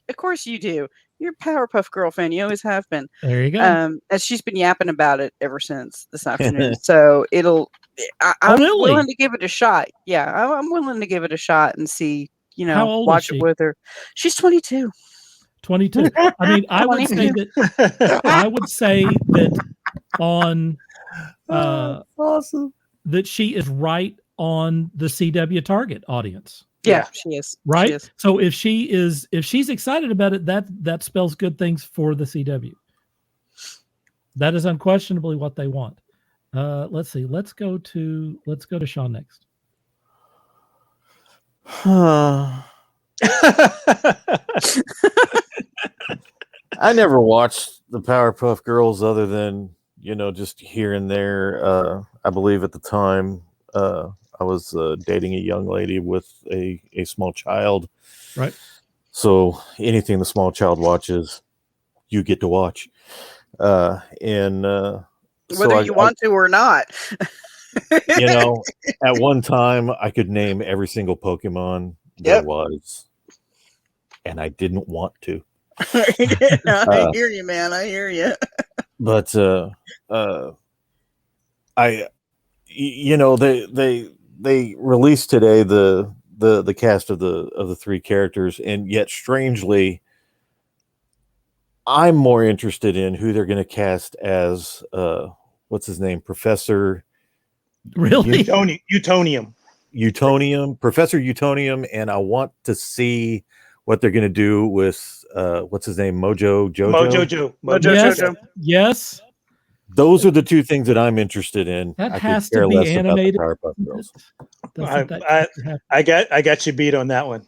"Of course you do. You're a Powerpuff Girl fan. You always have been." There you go. And she's been yapping about it ever since this afternoon. So I'm really? willing to give it a shot. Yeah, I'm willing to give it a shot and see, How old watch is it she? with her. She's 22. 22. I mean, I would say that on awesome. that she is right on the CW target audience. Yeah, she is. Right. She is. So if she's excited about it, that spells good things for the CW. That is unquestionably what they want. Let's see. Let's go to Sean next. I never watched the Powerpuff Girls other than, just here and there. I believe at the time I was dating a young lady with a small child. Right. So anything the small child watches, you get to watch. Whether you want to or not. At one time I could name every single Pokemon there was, and I didn't want to. I hear you, man. I hear you. But they released today the cast of the three characters, and yet strangely, I'm more interested in who they're going to cast as what's his name, Professor. Really? Utonium. Professor Utonium, and I want to see what they're going to do with what's his name, Mojo Jojo. Yes. Those are the two things that I'm interested in. That has to be animated. Powerpuff Girls. I got you beat on that one.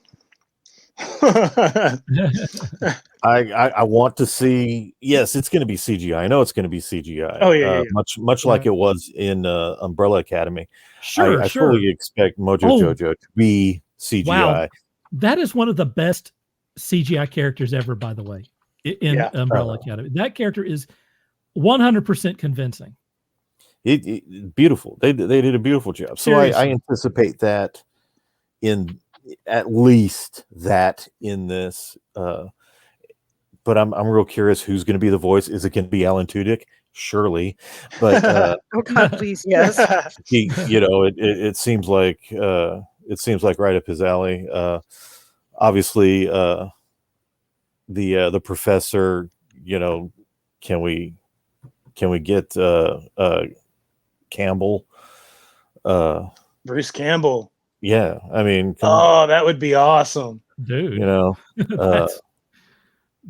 I want to see. Yes, it's going to be CGI. I know it's going to be CGI. Oh yeah, much like it was in Umbrella Academy. Sure, I fully expect Mojo Jojo to be CGI. Wow. That is one of the best CGI characters ever, by the way, in Umbrella Academy. That character is 100% convincing. Beautiful. They did a beautiful job. So I anticipate that in at least that in this. But I'm real curious who's going to be the voice. Is it going to be Alan Tudyk? Surely, but oh God, please, yes. It seems like right up his alley. Obviously, the professor. Can we get Campbell? Bruce Campbell. Yeah, I mean, that would be awesome, dude.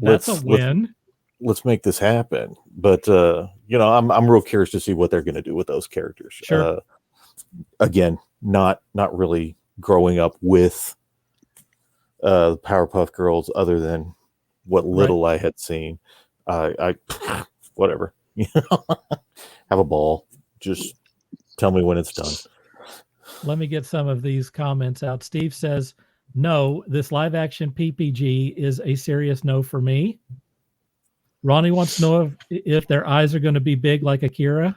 That's a win. Let's make this happen. But I'm real curious to see what they're going to do with those characters. Sure. Again, not really growing up with Powerpuff Girls, other than what little I had seen. I whatever. Have a ball. Just tell me when it's done. Let me get some of these comments out. Steve says, no, this live action PPG is a serious no for me. Ronnie wants to know if their eyes are going to be big like Akira.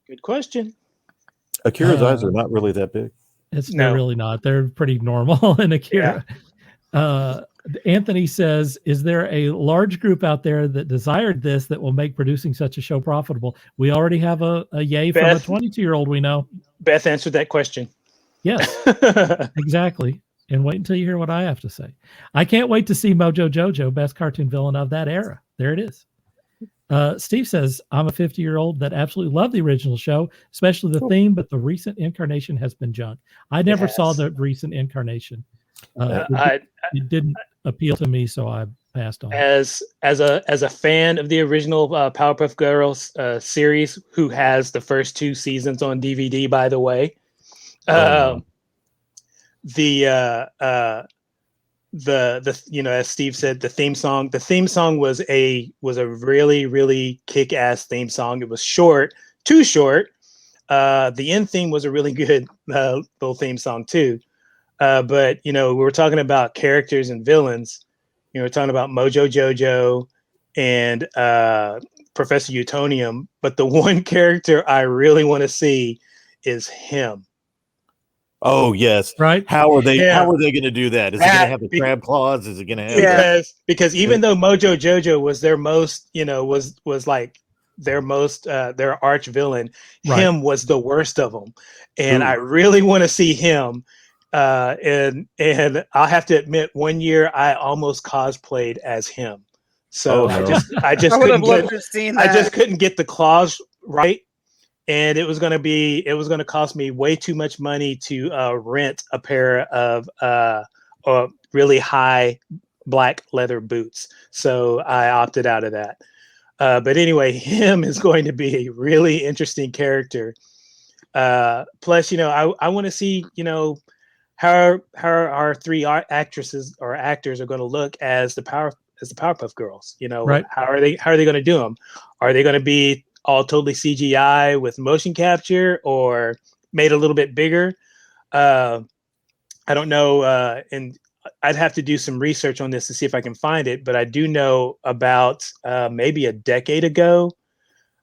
Good question. Akira's eyes are not really that big. They're really not. They're pretty normal in Akira. Yeah. Anthony says, is there a large group out there that desired this that will make producing such a show profitable? We already have a yay from a 22-year-old we know. Beth answered that question. Yes, exactly. And wait until you hear what I have to say. I can't wait to see Mojo Jojo, best cartoon villain of that era. There it is. Steve says, I'm a 50-year-old that absolutely loved the original show, especially the theme, but the recent incarnation has been junk. I never saw the recent incarnation. It didn't appeal to me, so I passed on. As a fan of the original Powerpuff Girls series, who has the first 2 seasons on DVD, by the way, as Steve said, the theme song was a really, really kick-ass theme song. It was short, too short. The end theme was a really good little theme song too. But we were talking about characters and villains. We're talking about Mojo Jojo and Professor Utonium, but the one character I really want to see is him. Oh yes, Right. How are they? Yeah. How are they going to do that? Is it going to have the crab claws? Is it going to have? Because even though Mojo Jojo was their most, was like their most their arch villain, him was the worst of them, and I really want to see him. And I'll have to admit, one year I almost cosplayed as him. So I just I would have loved to have seen that. I just couldn't get the claws right. And it was going to cost me way too much money to rent a pair of really high black leather boots. So I opted out of that. But anyway, him is going to be a really interesting character. Plus, I want to see, how our three actresses or actors are going to look as the Powerpuff Girls. How are they going to do them? Are they going to be all totally CGI with motion capture or made a little bit bigger? I don't know. And I'd have to do some research on this to see if I can find it, but I do know about maybe a decade ago,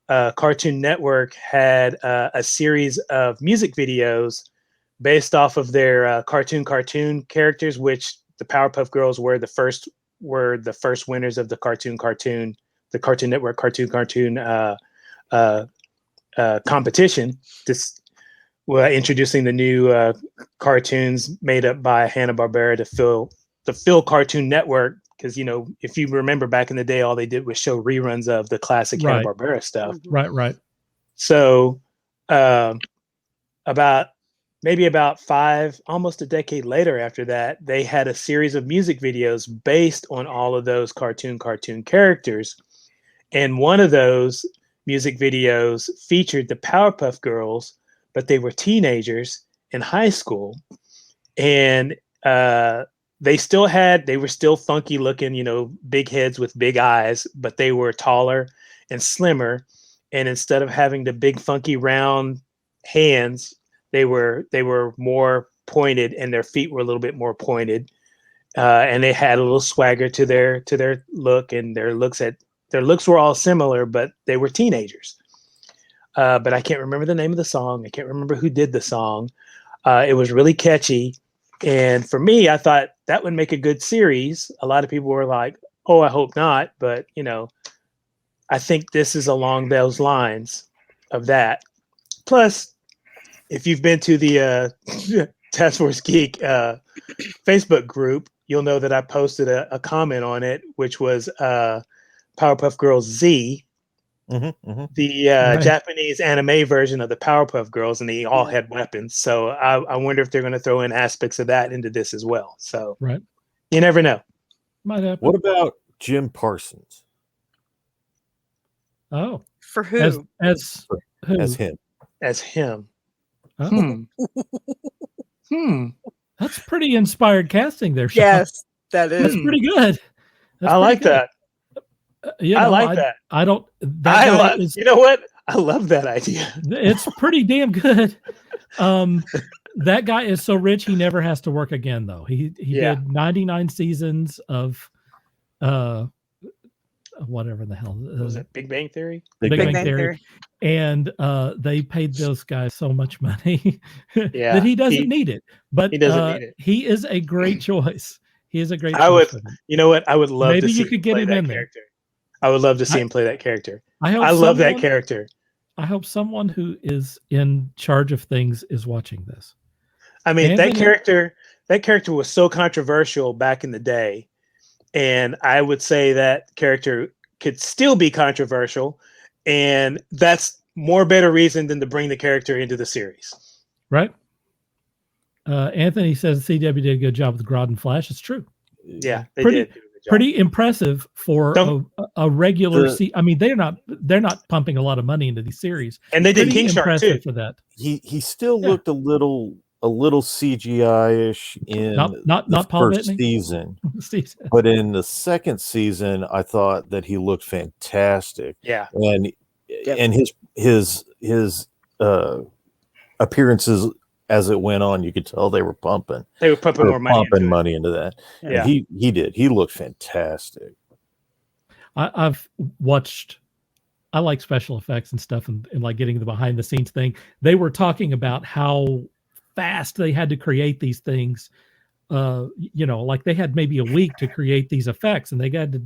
Cartoon Network had a series of music videos based off of their cartoon characters, which the Powerpuff Girls were the first winners of the Cartoon Network cartoon competition. Introducing the new cartoons made up by Hanna-Barbera to fill Cartoon Network, because if you remember back in the day, all they did was show reruns of the classic Hanna-Barbera stuff. Right. So about 5, almost a decade later after that, they had a series of music videos based on all of those cartoon characters, and one of those music videos featured the Powerpuff Girls, but they were teenagers in high school, and they were still funky looking, big heads with big eyes, but they were taller and slimmer. And instead of having the big funky round hands, they were more pointed, and their feet were a little bit more pointed. And they had a little swagger to their look, and their looks were all similar, but they were teenagers. But I can't remember the name of the song. I can't remember who did the song. It was really catchy. And for me, I thought that would make a good series. A lot of people were like, oh, I hope not. But, I think this is along those lines of that. Plus, if you've been to the Taskforce Geek Facebook group, you'll know that I posted a comment on it, which was Powerpuff Girls Z, the Japanese anime version of the Powerpuff Girls, and they all had weapons. So I wonder if they're going to throw in aspects of that into this as well. So you never know. Might happen. What about Jim Parsons? Oh, for who? As who? As him. Oh. That's pretty inspired casting there, Sean. Yes, that is. That's pretty good. I like that. I like that. I don't. You know what? I love that idea. It's pretty damn good. That guy is so rich he never has to work again, though. He did 99 seasons of whatever the hell was it, Big Bang Theory? Big Bang Theory. And they paid those guys so much money that he doesn't need it. But he doesn't need it. He is a great choice. He is a great choice. I would love to see you could get him in character. I would love to see him play that character. I love that character. I hope someone who is in charge of things is watching this. I mean, that character was so controversial back in the day. And I would say that character could still be controversial. And that's more better reason than to bring the character into the series. Right. Anthony says CW did a good job with Grodd and Flash. It's true. Yeah, they did. Pretty impressive for a regular. I mean, they're not pumping a lot of money into these series, and they did King Shark too. For that. He still looked a little CGI-ish in not the Paul first Bettany? season, but in the second season, I thought that he looked fantastic. Yeah, and his appearances as it went on, you could tell they were pumping. They were pumping more money into that. Yeah, and he did. He looked fantastic. I've watched I like special effects and stuff, and like getting the behind the scenes thing. They were talking about how fast they had to create these things. Like they had maybe a week to create these effects, and they got to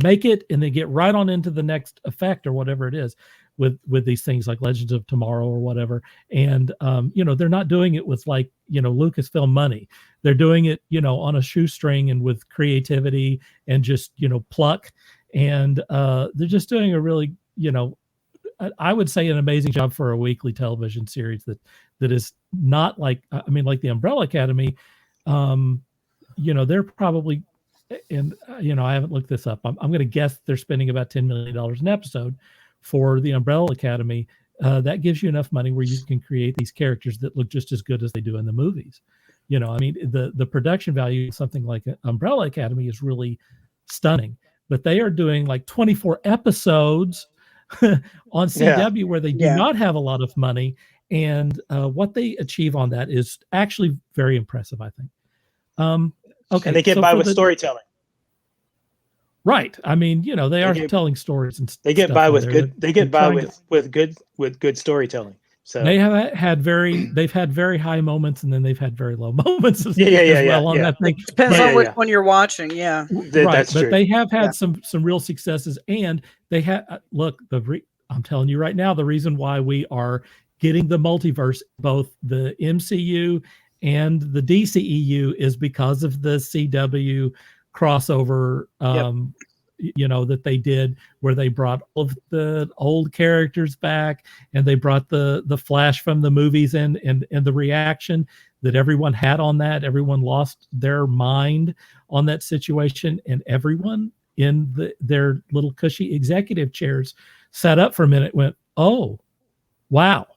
make it and they get right on into the next effect or whatever it is with these things like Legends of Tomorrow or whatever. And they're not doing it with like Lucasfilm money. They're doing it on a shoestring and with creativity and just pluck. And they're just doing a really I would say an amazing job for a weekly television series that is not like like the Umbrella Academy. They're probably, and I haven't looked this up. I'm going to guess they're spending about $10 million an episode for the Umbrella Academy. That gives you enough money where you can create these characters that look just as good as they do in the movies. The production value of something like Umbrella Academy is really stunning, but they are doing like 24 episodes on CW where they do not have a lot of money. And what they achieve on that is actually very impressive, I think. Okay. And they get by with storytelling. Right. They are telling stories and they get by with good. They get by with good storytelling. So they've had very high moments, and then they've had very low moments as well on that thing. Depends on which one you're watching. Yeah, that's true. But they have had some real successes, and they had I'm telling you right now, the reason why we are getting the multiverse, both the MCU and the DCEU, is because of the CW crossover that they did, where they brought all of the old characters back, and they brought the Flash from the movies and the reaction that everyone had on that. Everyone lost their mind on that situation, and everyone in their little cushy executive chairs sat up for a minute, went, oh, wow.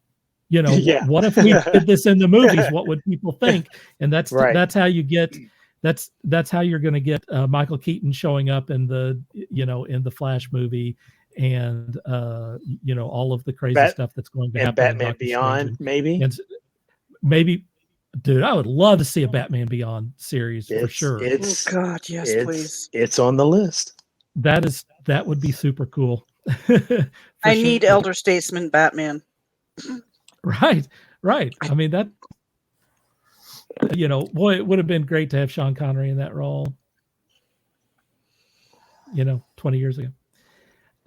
What if we did this in the movies? What would people think? And that's how you get, that's how you're going to get Michael Keaton showing up in the Flash movie, and all of the crazy stuff that's going to happen. Batman Beyond, maybe, dude, I would love to see a Batman Beyond series for sure. Oh God, yes, please. It's on the list. That would be super cool. I need Elder Statesman Batman. Right. That, boy, it would have been great to have Sean Connery in that role, 20 years ago.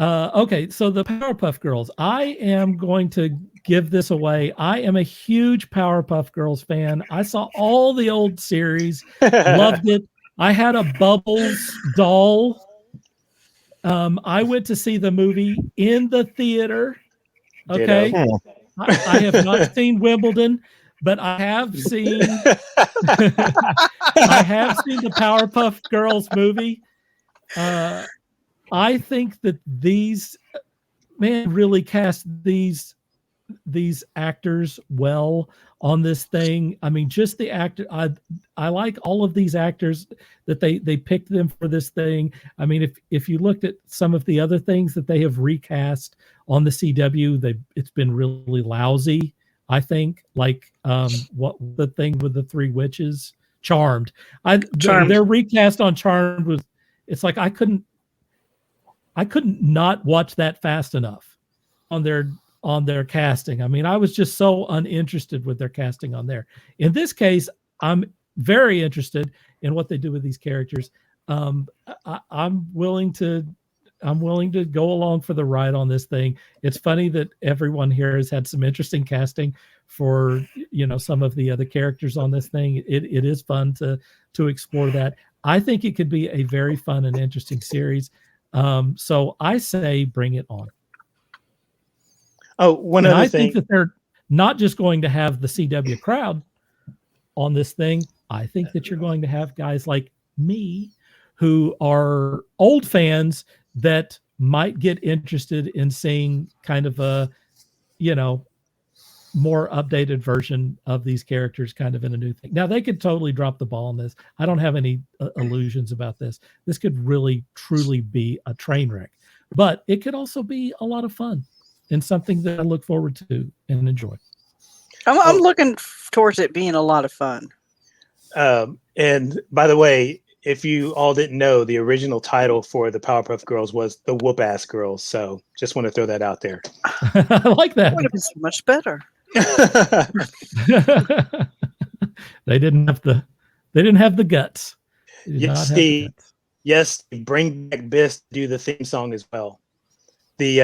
Okay, so the Powerpuff Girls. I am going to give this away. I am a huge Powerpuff Girls fan. I saw all the old series, loved it. I had a Bubbles doll. I went to see the movie in the theater. Okay. I have not seen Wimbledon, but I have seen the Powerpuff Girls movie. I think that these really cast these actors well on this thing. Just the actor. I like all of these actors that they picked them for this thing. If you looked at some of the other things that they have recast on the CW, it's been really lousy. I think, like what the thing with the three witches, Charmed. Their recast on Charmed was. It's like I couldn't not watch that fast enough on their casting. I was just so uninterested with their casting on there. In this case, I'm very interested in what they do with these characters. I'm willing to go along for the ride on this thing. It's funny that everyone here has had some interesting casting for some of the other characters on this thing. It is fun to explore that. I think it could be a very fun and interesting series. So I say bring it on. Oh, one other thing. I think that they're not just going to have the CW crowd on this thing. I think that you're going to have guys like me who are old fans that might get interested in seeing kind of a, more updated version of these characters kind of in a new thing. Now, they could totally drop the ball on this. I don't have any illusions about this. This could really, truly be a train wreck, but it could also be a lot of fun and something that I look forward to and enjoy. I'm looking towards it being a lot of fun. And by the way, if you all didn't know, the original title for the Powerpuff Girls was the Whoop Ass Girls. So just want to throw that out there. I like that. Would have been so much better. They didn't have the guts. They did not Yes, have the Steve. guts. Yes, bring back Biss to do the theme song as well. The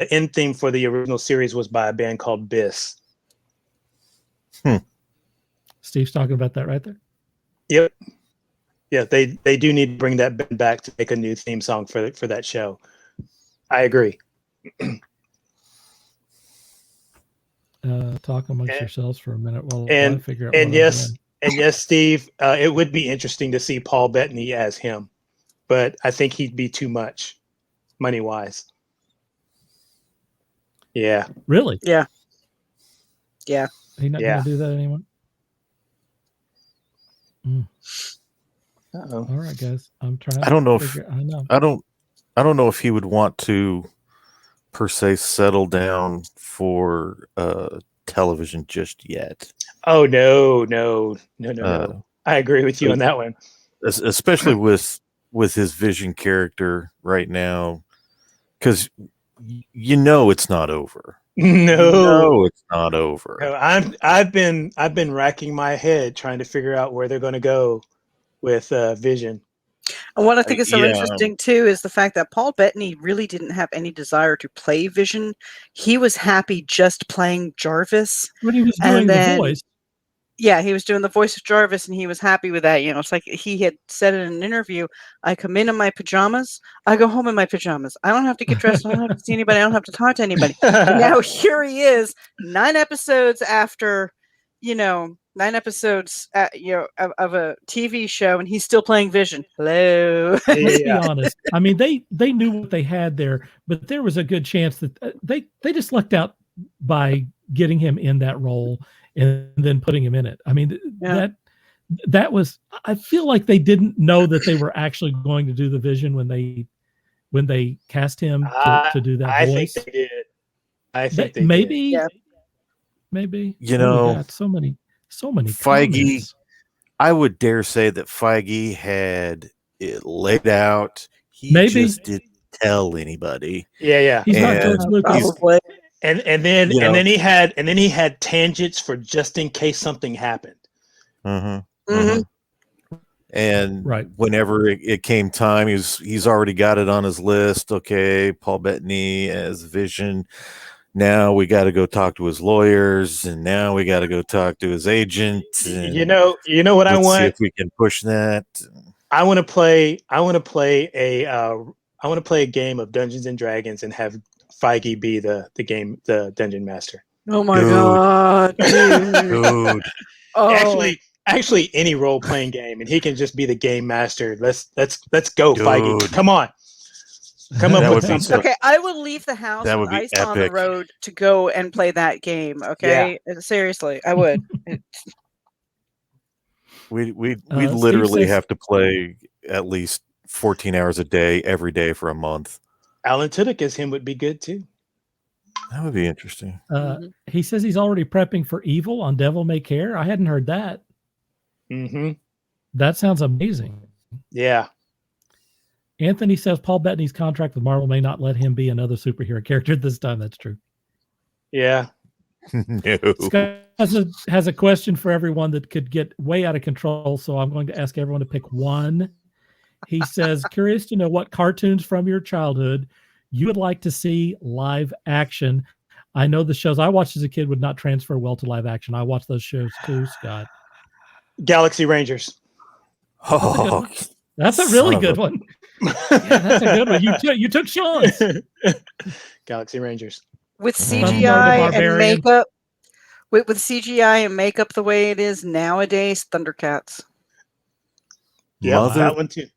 end theme for the original series was by a band called Biss. Steve's talking about that right there. Yep. Yeah, they do need to bring that band back to make a new theme song for that show. I agree. Talk amongst yourselves for a minute while and I figure out. And what yes, I'm doing. and yes, Steve, it would be interesting to see Paul Bettany as him, but I think he'd be too much money wise. Yeah. Really? Yeah. Yeah. He's not Yeah. going to do that anymore. Uh-oh. All right, guys. I'm trying. I don't know I don't know if he would want to per se settle down for television just yet. Oh no. I agree with you on that one. Especially with his Vision character right now, because it's not over. No, it's not over. No, I've been racking my head trying to figure out where they're going to go with Vision. And what I think is so Yeah. interesting too is the fact that Paul Bettany really didn't have any desire to play Vision. He was happy just playing Jarvis. When he was doing the voice. Yeah, he was doing the voice of Jarvis, and he was happy with that. It's like he had said in an interview, I come in my pajamas, I go home in my pajamas. I don't have to get dressed, I don't have to see anybody, I don't have to talk to anybody. And now here he is, 9 episodes after, 9 episodes of a TV show, and he's still playing Vision. Hello. Let's be honest. I mean, they knew what they had there, but there was a good chance that they just lucked out by getting him in that role and then putting him in it. I mean, that was, I feel like they didn't know that they were actually going to do the Vision when they cast him to do that voice. I think they did. I think they maybe, did. Maybe. So many Feige, comments. I would dare say that Feige had it laid out. He just didn't tell anybody. Yeah. He's not George Lucas. Probably. And then he had tangents for just in case something happened. And right, whenever it came time, he's already got it on his list. Okay, Paul Bettany as Vision. Now we got to go talk to his lawyers, and now we got to go talk to his agent. You know what I want? See if we can push that. I want to play a game of Dungeons and Dragons and have Feige be the dungeon master. Oh my god, dude. Actually, any role playing game, and he can just be the game master. Let's go, dude. Feige. Come on, come up with something. Okay, I will leave the house with ice on the road to go and play that game. Okay, seriously, I would. We literally have to play at least 14 hours a day every day for a month. Alan Tudyk as him would be good too. That would be interesting. He says he's already prepping for Evil on Devil May Care. I hadn't heard that. That sounds amazing. Yeah. Anthony says Paul Bettany's contract with Marvel may not let him be another superhero character this time. That's true. Yeah. No. Scott has a question for everyone that could get way out of control, so I'm going to ask everyone to pick one. He says, curious to know what cartoons from your childhood you would like to see live action. I know the shows I watched as a kid would not transfer well to live action. I watched those shows too, Scott. Galaxy Rangers. Oh, that's a really good one. Yeah, that's a good one. You took Sean's. Galaxy Rangers. With CGI and makeup. With CGI and makeup the way it is nowadays, Thundercats. Yeah, that one too.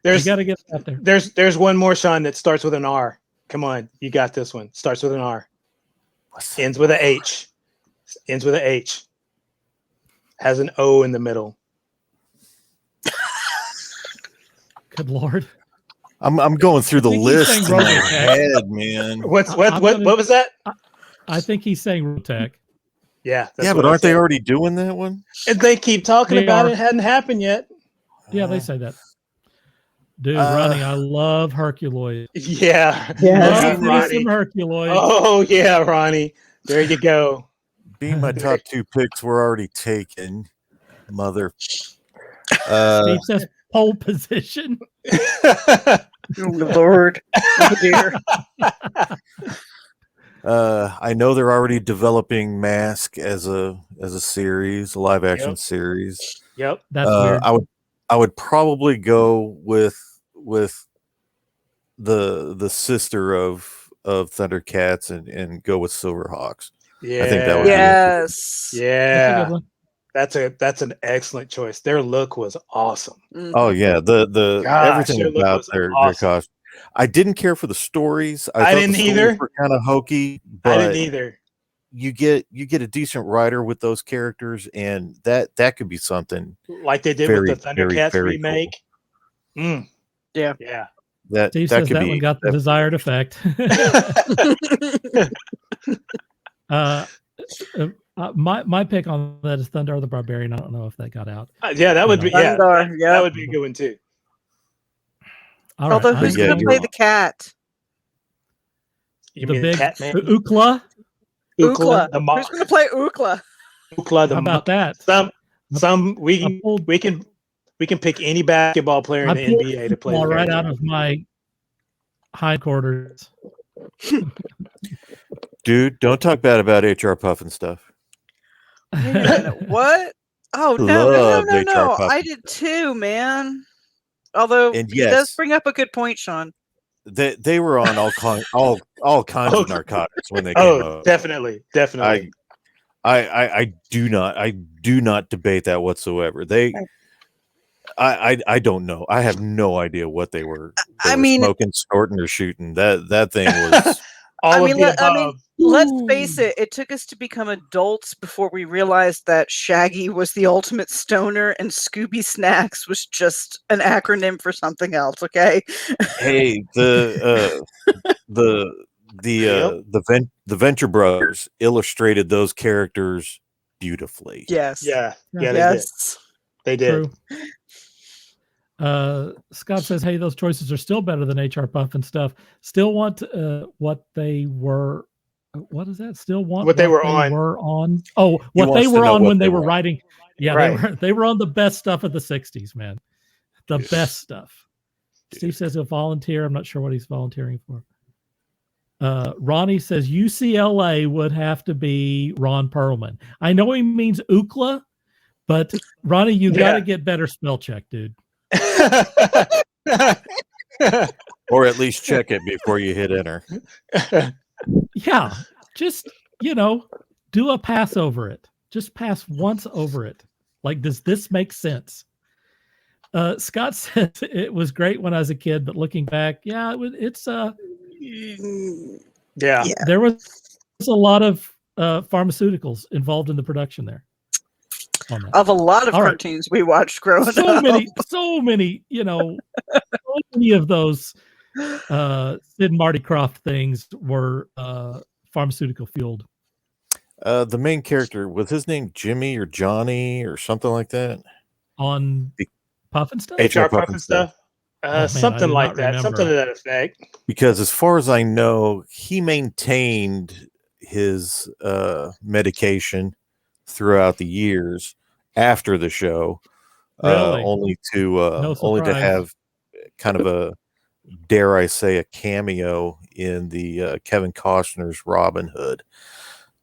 You got to get out there. There's one more, Sean, that starts with an R. Come on, you got this one. Starts with an R. Ends with a H. Ends with a H. Has an O in the middle. Good Lord. I'm going through the list in my head, man. What was that? I think he's saying Rotec. Yeah. Yeah, but aren't they already doing that one? And they keep talking They about are. it. It hadn't happened yet. Yeah, they say that. Dude, Ronnie, I love Herculoid. Yeah. Yes. Love me Ronnie. some Herculoid. Oh yeah, Ronnie. There you go. Being my top two picks were already taken. Mother. Steve says pole position. Oh, Lord. Oh, dear. I know they're already developing Mask as a series, a live action series. Yep. That's weird. I would probably go with the sister of Thundercats and go with Silverhawks. Yeah. I think that would be Yes. Yeah. That's a good one. That's an excellent choice. Their look was awesome. Mhm. Oh yeah, the Gosh, everything their look about was their awesome. costume. I didn't care for the stories. I thought didn't the stories either. were kind of hokey, I but didn't either. you get a decent writer with those characters, and that could be something Like they did very, with the very, Thundercats very remake. Yeah. Yeah. that Steve that says could that be one got the desired effect. My pick on that is Thundar the Barbarian. I don't know if that got out. Yeah, that would be Thundar, that would be a good one too. All right, Although, who's Yeah, going to you're- play the cat? You the mean big Catman? Ukla. Ukla. the Who's going to play Ukla? Ukla, the How about that? Some we I pulled- can pick any basketball player in I the pulled NBA to play the football right character. out of my hindquarters. Dude, don't talk bad about HR Puff and stuff. Wait a minute. What? Oh, Love no. HR Puff. I did too, man. Although, And he does yes, bring up a good point, Sean. they were on all kinds Oh, of narcotics when they came Oh, up. definitely. I do not debate that whatsoever. I don't know. I have no idea what they were. I mean- smoking, snorting, or shooting. That thing was. All of the above. Let's face it. It took us to become adults before we realized that Shaggy was the ultimate stoner and Scooby Snacks was just an acronym for something else. Okay. Hey, the Venture Brothers illustrated those characters beautifully. Yes. Yeah, Yes. they did. True. Scott says, "Hey, those choices are still better than HR Puff and stuff. Still want what they were. What is that? Still want What they were on. Oh, He what they wants to were know on what when they they were were on. writing. Yeah, Right. they were on the best stuff of the '60s, man. The Dude. best stuff." Dude. Steve says he'll volunteer. I'm not sure what he's volunteering for. Ronnie says UCLA would have to be Ron Perlman. I know he means Ookla, but Ronnie, you got to get better spell check, dude. Or at least check it before you hit enter. Yeah, just do a pass over it. Just pass once over it. Like, does this make sense? Scott said it was great when I was a kid, but looking back, yeah, it's Yeah. there was a lot of pharmaceuticals involved in the production there. On that. Of a lot of All right. cartoons we watched growing so up. many, so many of those Sid and Marty Krofft things were pharmaceutical fueled. The main character, was his name Jimmy or Johnny or something like that? On Puff and stuff? HR Puff and stuff. man, I Something do like not that. remember. Something to that effect. Because as far as I know, he maintained his medication throughout the years after the show, Really? only to No only to surprise. have kind of a, dare I say, a cameo in the Kevin Costner's Robin Hood.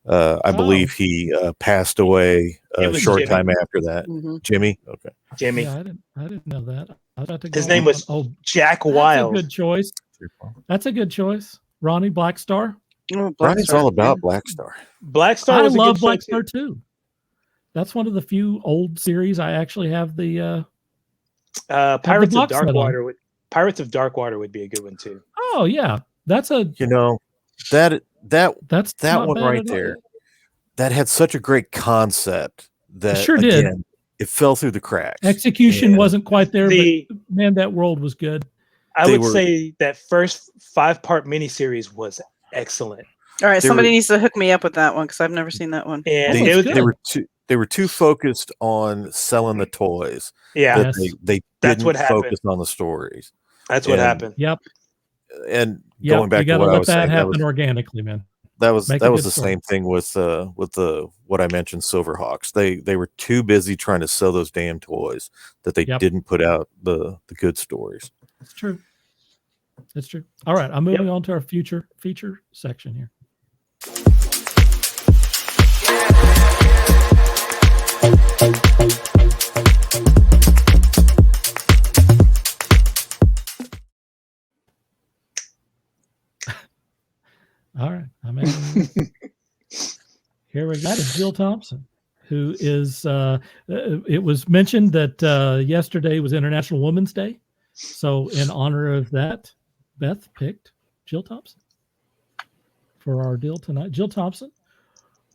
I believe he passed away It a was short Jimmy. time after that. Mhm. Jimmy, okay. Jimmy. Yeah, I didn't know that. I was about to His go name was on. Jack That's Wild. a good choice. That's a good choice. Ronnie Blackstar. Oh, Brian's Blackstar. all about Black Star. Black Star I was a love good show, Blackstar too. That's one of the few old series I actually have the Pirates of box set on. Darkwater Pirates of Darkwater would be a good one too. oh yeah. That's a That that's that not one bad right at all. there, that had such a great concept that sure did. again, it fell through the cracks. Execution And wasn't quite there, The- but man, that world was good. I They would were- say that first 5-part miniseries was excellent. All right, somebody needs to hook me up with that one because I've never seen that one. And they were too focused on selling the toys. Yeah, that they didn't focus on the stories. That's what happened. Yep. And going back to what I was saying, that happen organically, man. That was the same thing with the what I mentioned, Silverhawks. They were too busy trying to sell those damn toys that they didn't put out the good stories. It's true. It's true. All right, I'm moving on to our future feature section here. All right, I'm in. Here we go. Jill Thompson, who is. It was mentioned that yesterday was International Women's Day, so in honor of that, Beth picked Jill Thompson for our deal tonight. Jill Thompson,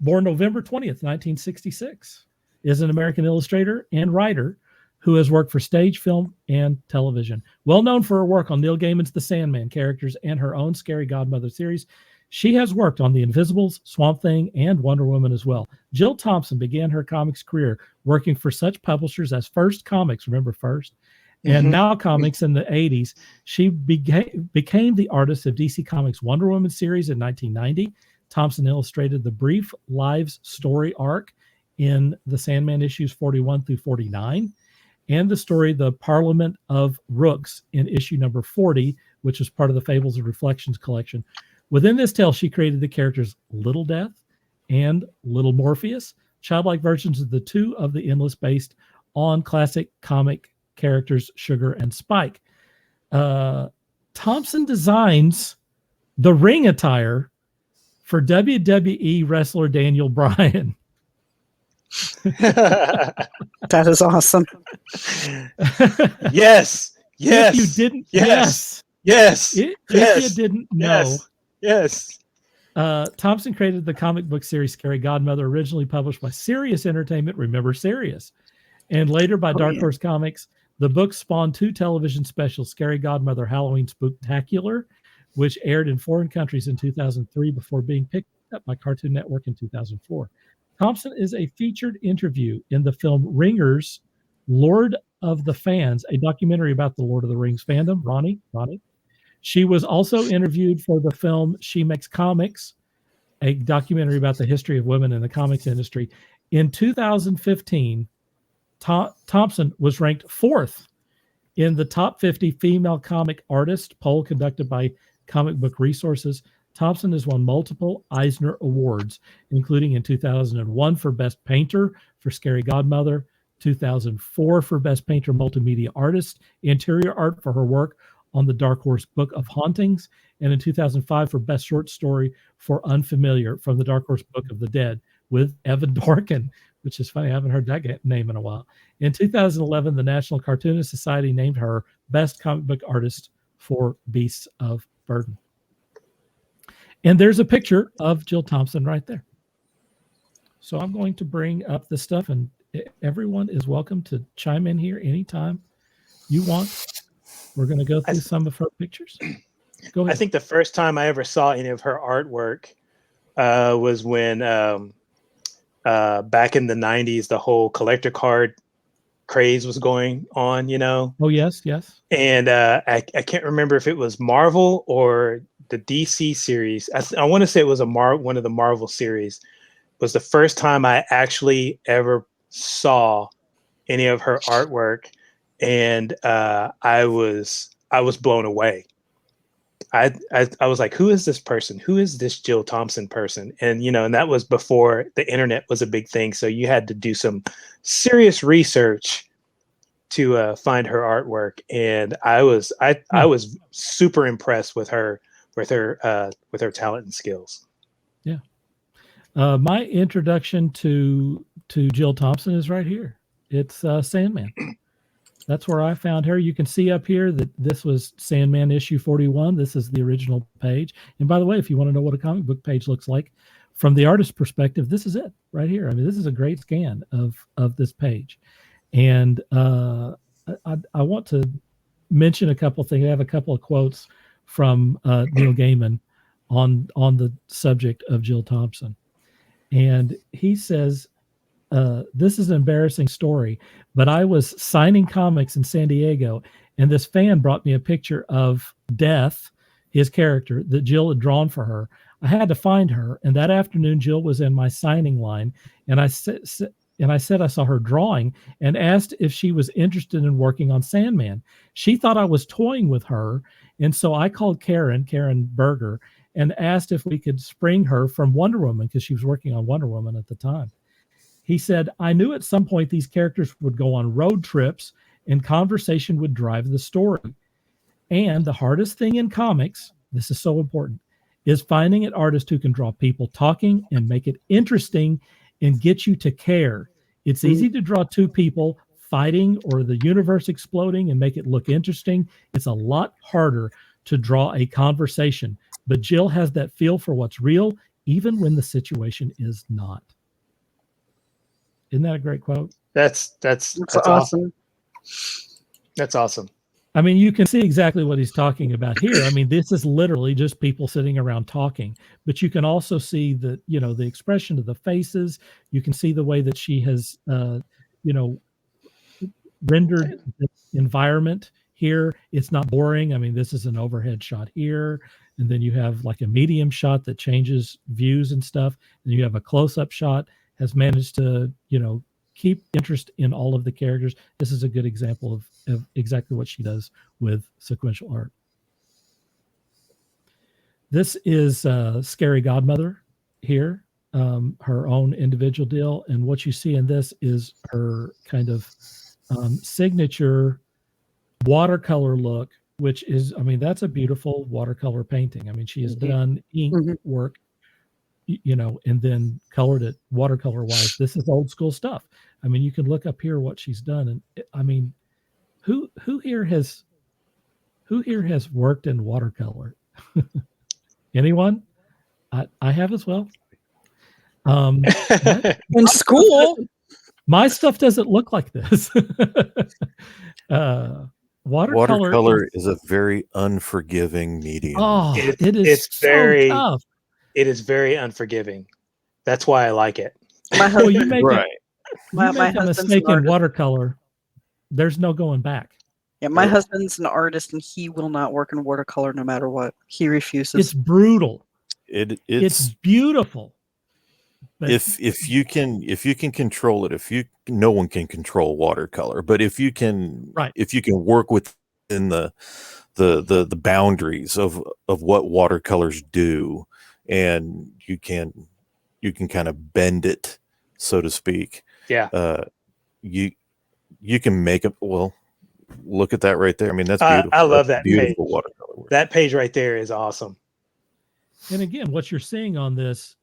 born November 20th, 1966, is an American illustrator and writer who has worked for stage, film, and television. Well known for her work on Neil Gaiman's The Sandman characters and her own Scary Godmother series, she has worked on The Invisibles, Swamp Thing, and Wonder Woman as well. Jill Thompson began her comics career working for such publishers as First Comics, remember First, and Now Comics in the 80s. She became the artist of DC Comics' Wonder Woman series in 1990. Thompson illustrated the brief Lives story arc in The Sandman issues 41 through 49, and the story The Parliament of Rooks in issue number 40, which was part of the Fables and Reflections collection. Within this tale, she created the characters Little Death and Little Morpheus, childlike versions of the two of the Endless based on classic comic characters Sugar and Spike. Thompson designs the ring attire for WWE wrestler Daniel Bryan. That is awesome. Yes. If you didn't, If you didn't know. Yes. Thompson created the comic book series Scary Godmother, originally published by Sirius Entertainment, remember Sirius, and later by Dark Horse Comics. The book spawned two television specials, Scary Godmother Halloween Spooktacular, which aired in foreign countries in 2003 before being picked up by Cartoon Network in 2004. Thompson is a featured interview in the film Ringers, Lord of the Fans, a documentary about the Lord of the Rings fandom. Ronnie. She was also interviewed for the film She Makes Comics, a documentary about the history of women in the comics industry. In 2015, Thompson was ranked 4th in the top 50 female comic artist poll conducted by Comic Book Resources. Thompson has won multiple Eisner Awards, including in 2001 for Best Painter for Scary Godmother, 2004 for Best Painter Multimedia Artist, Interior Art for her work on the Dark Horse Book of Hauntings, and in 2005 for Best Short Story for Unfamiliar from the Dark Horse Book of the Dead with Evan Dorkin, which is funny. I haven't heard that name in a while. In 2011, the National Cartoonist Society named her Best Comic Book Artist for Beasts of Burden. And there's a picture of Jill Thompson right there. So I'm going to bring up the stuff, and everyone is welcome to chime in here anytime you want. We're going to go through some of her pictures. Go ahead. I think the first time I ever saw any of her artwork was when back in the 90s, the whole collector card craze was going on, you know? Oh, yes. And I can't remember if it was Marvel or the DC series. I want to say it was one of the Marvel series. It was the first time I actually ever saw any of her artwork. And I was blown away. I was like, who is this person? Who is this Jill Thompson person? And, and that was before the internet was a big thing. So you had to do some serious research to find her artwork. And I was super impressed with her talent and skills. Yeah. My introduction to Jill Thompson is right here. It's Sandman. That's where I found her. You can see up here that this was Sandman issue 41. This is the original page. And by the way, if you want to know what a comic book page looks like from the artist's perspective, this is it right here. I mean, this is a great scan of this page. And I want to mention a couple of things. I have a couple of quotes from Neil Gaiman on the subject of Jill Thompson. And he says, this is an embarrassing story, but I was signing comics in San Diego, and this fan brought me a picture of Death, his character, that Jill had drawn for her. I had to find her, and that afternoon Jill was in my signing line, and I said I saw her drawing and asked if she was interested in working on Sandman. She thought I was toying with her, and so I called Karen Berger, and asked if we could spring her from Wonder Woman, because she was working on Wonder Woman at the time. He said, I knew at some point these characters would go on road trips and conversation would drive the story. And the hardest thing in comics, this is so important, is finding an artist who can draw people talking and make it interesting and get you to care. It's easy to draw two people fighting or the universe exploding and make it look interesting. It's a lot harder to draw a conversation. But Jill has that feel for what's real, even when the situation is not. Isn't that a great quote? That's awesome. That's awesome. I mean, you can see exactly what he's talking about here. I mean, this is literally just people sitting around talking, but you can also see the, you know, the expression of the faces. You can see the way that she has, you know, rendered the environment here. It's not boring. I mean, this is an overhead shot here, and then you have like a medium shot that changes views and stuff. And you have a close-up shot, has managed to, you know, keep interest in all of the characters. This is a good example of exactly what she does with sequential art. This is Scary Godmother here, her own individual deal. And what you see in this is her kind of signature watercolor look, which is, I mean, that's a beautiful watercolor painting. I mean, she has done ink work, you know, and then colored it watercolor wise. This is old school stuff. I mean, you can look up here what she's done, and I mean, who here has worked in watercolor? Anyone? I have as well. In school, my stuff doesn't look like this. Watercolor is a very unforgiving medium. Oh, it is. It's so very tough. It is very unforgiving. That's why I like it. My husband, you make right. my a mistake in watercolor, there's no going back. Yeah, my husband's an artist, and he will not work in watercolor no matter what. He refuses. It's brutal. It's beautiful. But if you can control it, no one can control watercolor, but if you can work within the boundaries of what watercolors do, and you can kind of bend it, so to speak. Yeah. You can make it. Well, look at that right there. I mean, that's beautiful. I love that beautiful page. Watercolor work. That page right there is awesome. And again, what you're seeing on this,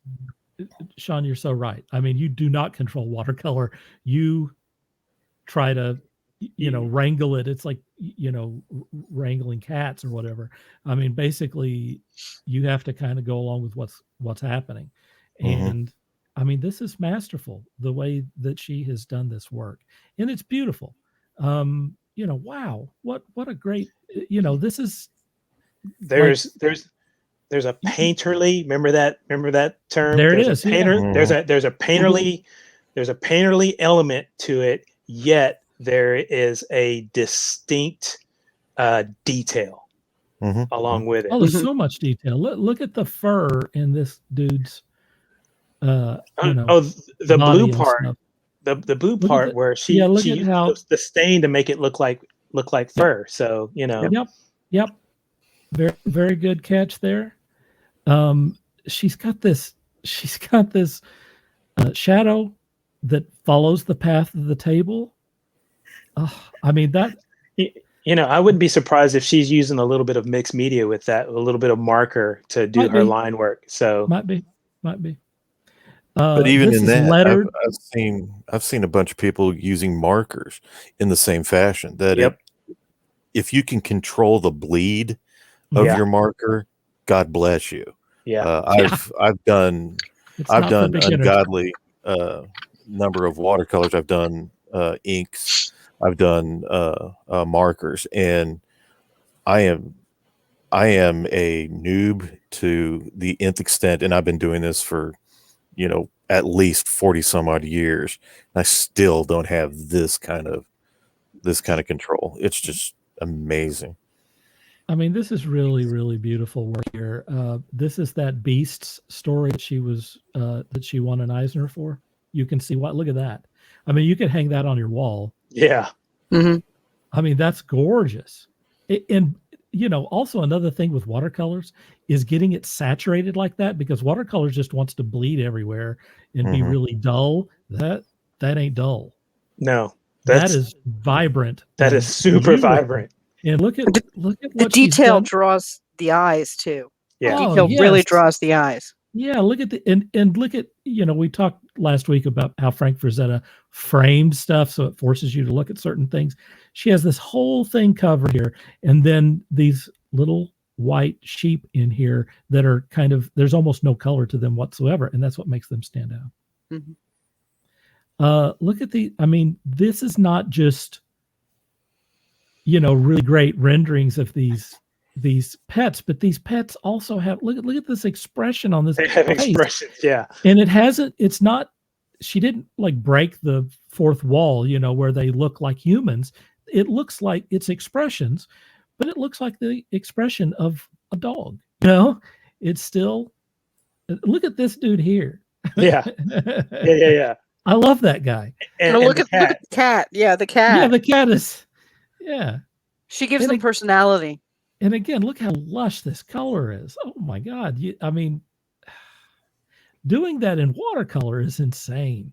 Sean, you're so right. I mean, you do not control watercolor. You try to, you know, wrangle it. It's like, you know, wrangling cats or whatever. I mean, basically, you have to kind of go along with what's happening. And I mean, this is masterful, the way that she has done this work, and it's beautiful. You know, wow, what a great, you know, this is. There's a painterly. Remember that term? There it is. is. Yeah. There's a painterly element to it. Yet there is a distinct detail along with it. Oh, there's so much detail. Look at the fur in this dude's. You know, the blue part. Stuff. The blue part where she used the stain to make it look like fur. So, you know. Yep. Very, very good catch there. She's got this shadow that follows the path of the table. I mean, that, you know, I wouldn't be surprised if she's using a little bit of mixed media with that, a little bit of marker to do her line work. So might be. But even in that, I've seen a bunch of people using markers in the same fashion. That if you can control the bleed of your marker, God bless you. Yeah, I've done ungodly number of watercolors. I've done inks. I've done markers, and I am I am a noob to the nth extent, and I've been doing this for, at least 40 some odd years. I still don't have this kind of control. It's just amazing. I mean, this is really, really beautiful work here. This is that Beasts story that she won an Eisner for. You can see look at that. I mean, you could hang that on your wall. Yeah. Mm-hmm. I mean, that's gorgeous. And also another thing with watercolors is getting it saturated like that, because watercolors just wants to bleed everywhere and be really dull. That ain't dull. No, that is vibrant. That is super vibrant. And look at what the detail draws the eyes too. Yeah, detail really draws the eyes. Yeah, look at and look at, we talked last week about how Frank Frazetta framed stuff, so it forces you to look at certain things. She has this whole thing covered here, and then these little white sheep in here that are there's almost no color to them whatsoever, and that's what makes them stand out. Mm-hmm. Look at this is not just, really great renderings of these pets, but these pets also have look at this expression on this. They have expressions, yeah. And it's not, she didn't like break the fourth wall, where they look like humans. It looks like it's expressions, but it looks like the expression of a dog. It's still, look at this dude here. Yeah. Yeah. I love that guy. And look at the cat. Yeah, the cat. Yeah, the cat is, yeah. She gives them personality. And again, look how lush this color is. Oh my God. Doing that in watercolor is insane.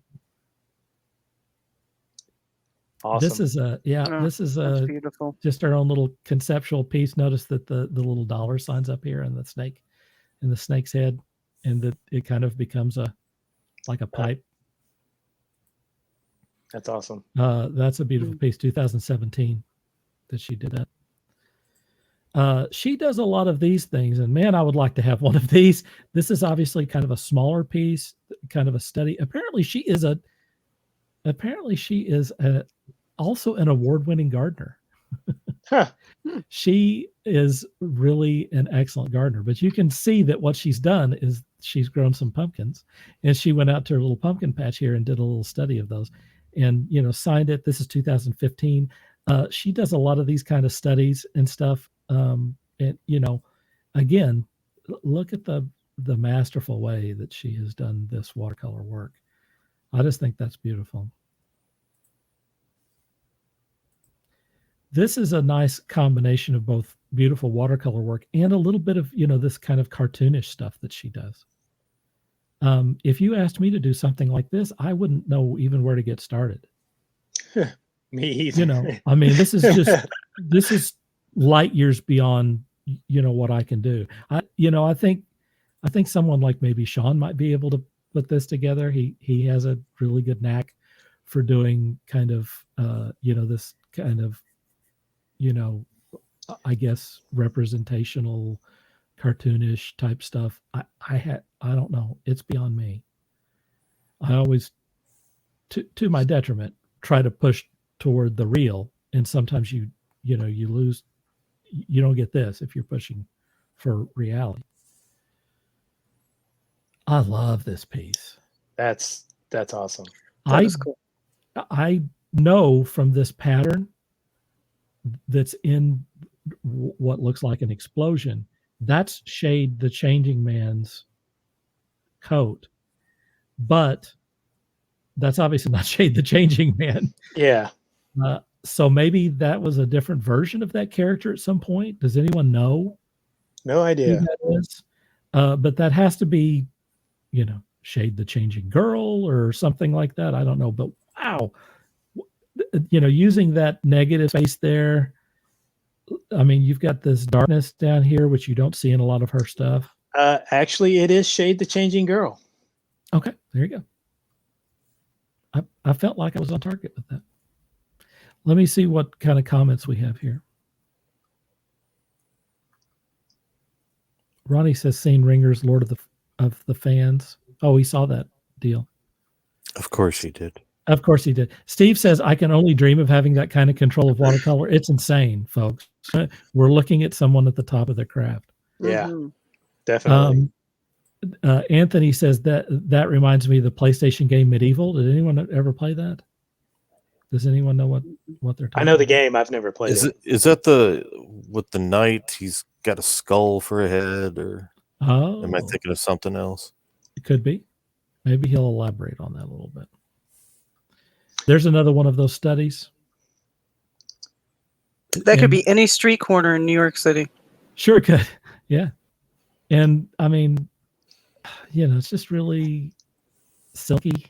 Awesome. This is beautiful. Just our own little conceptual piece. Notice that the little dollar signs up here and the snake and the snake's head, and that it kind of becomes like a pipe. That's awesome. That's a beautiful piece, 2017 that she did that. She does a lot of these things, and man, I would like to have one of these. This is obviously kind of a smaller piece, kind of a study. Apparently she is also an award-winning gardener. Huh. She is really an excellent gardener, but you can see that what she's done is she's grown some pumpkins, and she went out to her little pumpkin patch here and did a little study of those, and signed it. This is 2015. She does a lot of these kind of studies and stuff. And again, look at the masterful way that she has done this watercolor work. I just think that's beautiful. This is a nice combination of both beautiful watercolor work and a little bit of, this kind of cartoonish stuff that she does. If you asked me to do something like this, I wouldn't know even where to get started. Me either. This is light years beyond, what I can do. I think someone like maybe Sean might be able to put this together. He has a really good knack for doing kind of, this kind of, I guess representational, cartoonish type stuff. I don't know. It's beyond me. I always, to my detriment, try to push toward the real, and sometimes you lose. You don't get this if you're pushing for reality. I love this piece. That's awesome. That is cool. I know from this pattern that's in what looks like an explosion, that's Shade the Changing Man's coat, but that's obviously not Shade the Changing Man. Yeah. So maybe that was a different version of that character at some point. Does anyone know? No idea. Who that is? But that has to be, Shade the Changing Girl or something like that. I don't know. But wow, using that negative space there. I mean, you've got this darkness down here, which you don't see in a lot of her stuff. Actually, it is Shade the Changing Girl. Okay, there you go. I felt like I was on target with that. Let me see what kind of comments we have here. Ronnie says, "Seen Ringers, Lord of the Fans." Oh, he saw that deal. Of course he did. Of course he did. Steve says, I can only dream of having that kind of control of watercolor. It's insane, folks. We're looking at someone at the top of their craft. Yeah, definitely. Anthony says that reminds me of the PlayStation game Medieval. Did anyone ever play that? Does anyone know what they're talking about? I know the game. I've never played it. Is that the with the knight? He's got a skull for a head, or am I thinking of something else? It could be. Maybe he'll elaborate on that a little bit. There's another one of those studies. That could be any street corner in New York City. Sure could. Yeah. And I mean, it's just really silky.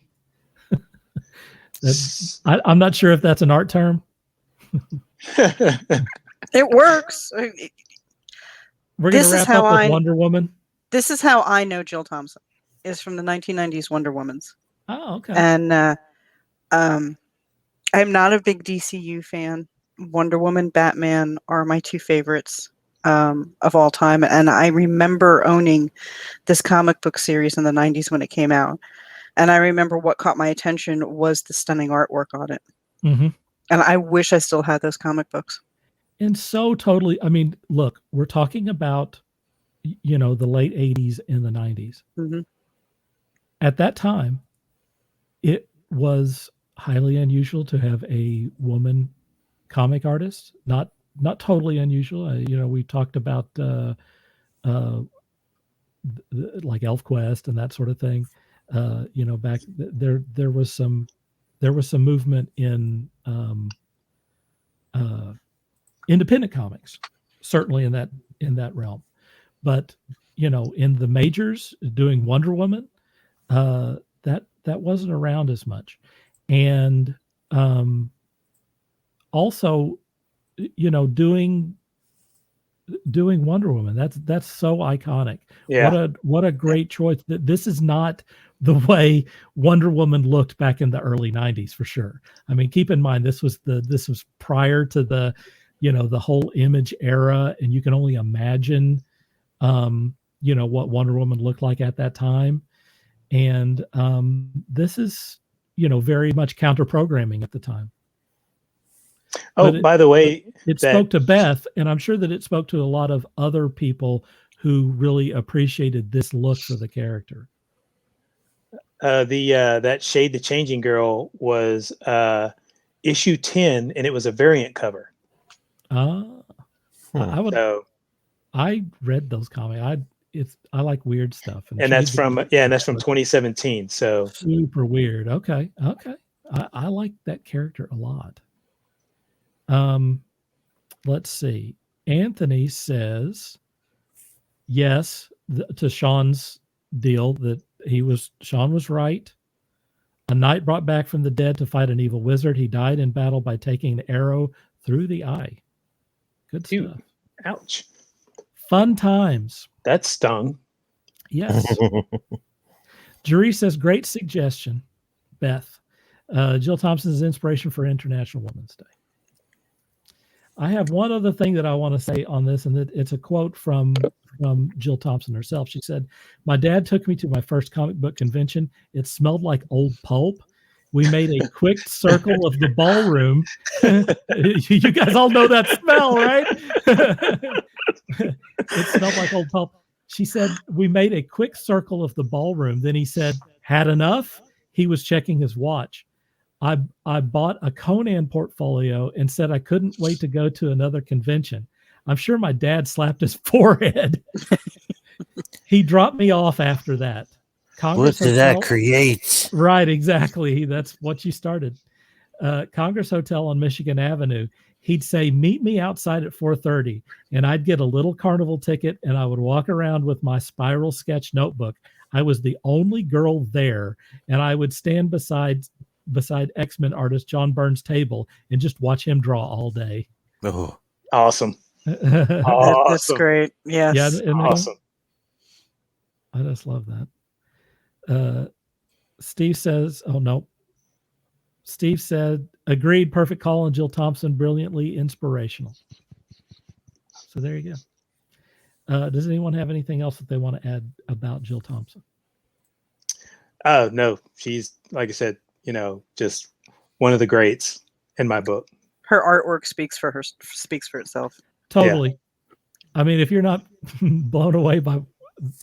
I'm not sure if that's an art term. It works. We're going to wrap up with Wonder Woman. This is how I know Jill Thompson, is from the 1990s Wonder Womans. Oh, okay. And I'm not a big DCU fan. Wonder Woman, Batman are my two favorites of all time. And I remember owning this comic book series in the 90s when it came out. And I remember what caught my attention was the stunning artwork on it. Mm-hmm. And I wish I still had those comic books. And so totally, I mean, look, we're talking about, the late 80s and the 90s. Mm-hmm. At that time, it was highly unusual to have a woman comic artist. Not totally unusual. We talked about like ElfQuest and that sort of thing. Back there was some movement in independent comics, certainly in that realm. But in the majors doing Wonder Woman, that wasn't around as much. And also, doing Wonder Woman, that's so iconic. Yeah. What a great choice. This is not the way Wonder Woman looked back in the early 90s, for sure. I mean, keep in mind, this was prior to the whole Image era, and you can only imagine what Wonder Woman looked like at that time. And this is very much counter programming at the time. By the way, it spoke to Beth, and I'm sure that it spoke to a lot of other people who really appreciated this look for the character. That Shade the Changing Girl was issue 10, and it was a variant cover. I read those comics. I like weird stuff, and that's from 2017. So super weird. Okay. I like that character a lot. Let's see. Anthony says yes to Sean's deal that Sean was right. A knight brought back from the dead to fight an evil wizard. He died in battle by taking an arrow through the eye. Good stuff. Ouch. Fun times. That stung. Yes. Jerry says, great suggestion, Beth. Jill Thompson's inspiration for International Women's Day. I have one other thing that I want to say on this, and it's a quote from Jill Thompson herself. She said, my dad took me to my first comic book convention. It smelled like old pulp. We made a quick circle of the ballroom. You guys all know that smell, right? It smelled like old pulp. She said, we made a quick circle of the ballroom. Then he said, had enough? He was checking his watch. I bought a Conan portfolio and said I couldn't wait to go to another convention. I'm sure my dad slapped his forehead. He dropped me off after that. What did that create? Right, exactly. That's what you started. Congress Hotel on Michigan Avenue. He'd say, meet me outside at 4:30, and I'd get a little carnival ticket, and I would walk around with my spiral sketch notebook. I was the only girl there, and I would stand beside X-Men artist John Byrne's table and just watch him draw all day. Oh, awesome. That's great. Yes. Yeah, awesome. I just love that. Steve says, oh no. Steve said, agreed, perfect call on Jill Thompson, brilliantly inspirational. So there you go. Does anyone have anything else that they want to add about Jill Thompson? Oh, no. She's, like I said, just one of the greats in my book. Her artwork speaks for itself. Totally. I mean, if you're not blown away by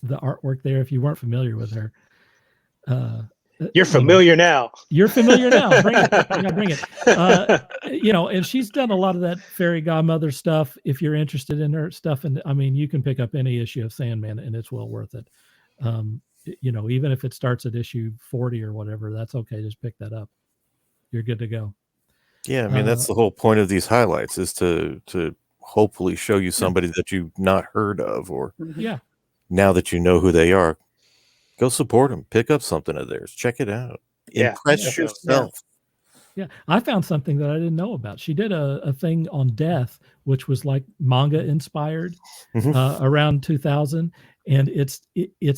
the artwork there, if you weren't familiar with her, you're familiar now. You're familiar now. Bring it. Yeah, bring it. And she's done a lot of that fairy godmother stuff. If you're interested in her stuff, and I mean, you can pick up any issue of Sandman, and it's well worth it. Even if it starts at issue 40 or whatever, that's okay. Just pick that up. You're good to go. Yeah, I mean, that's the whole point of these highlights, is to hopefully show you somebody that you've not heard of, or now that you know who they are, go support them. Pick up something of theirs. Check it out. Impress yourself. Yeah, I found something that I didn't know about. She did a thing on death, which was like manga inspired, around 2000, and it's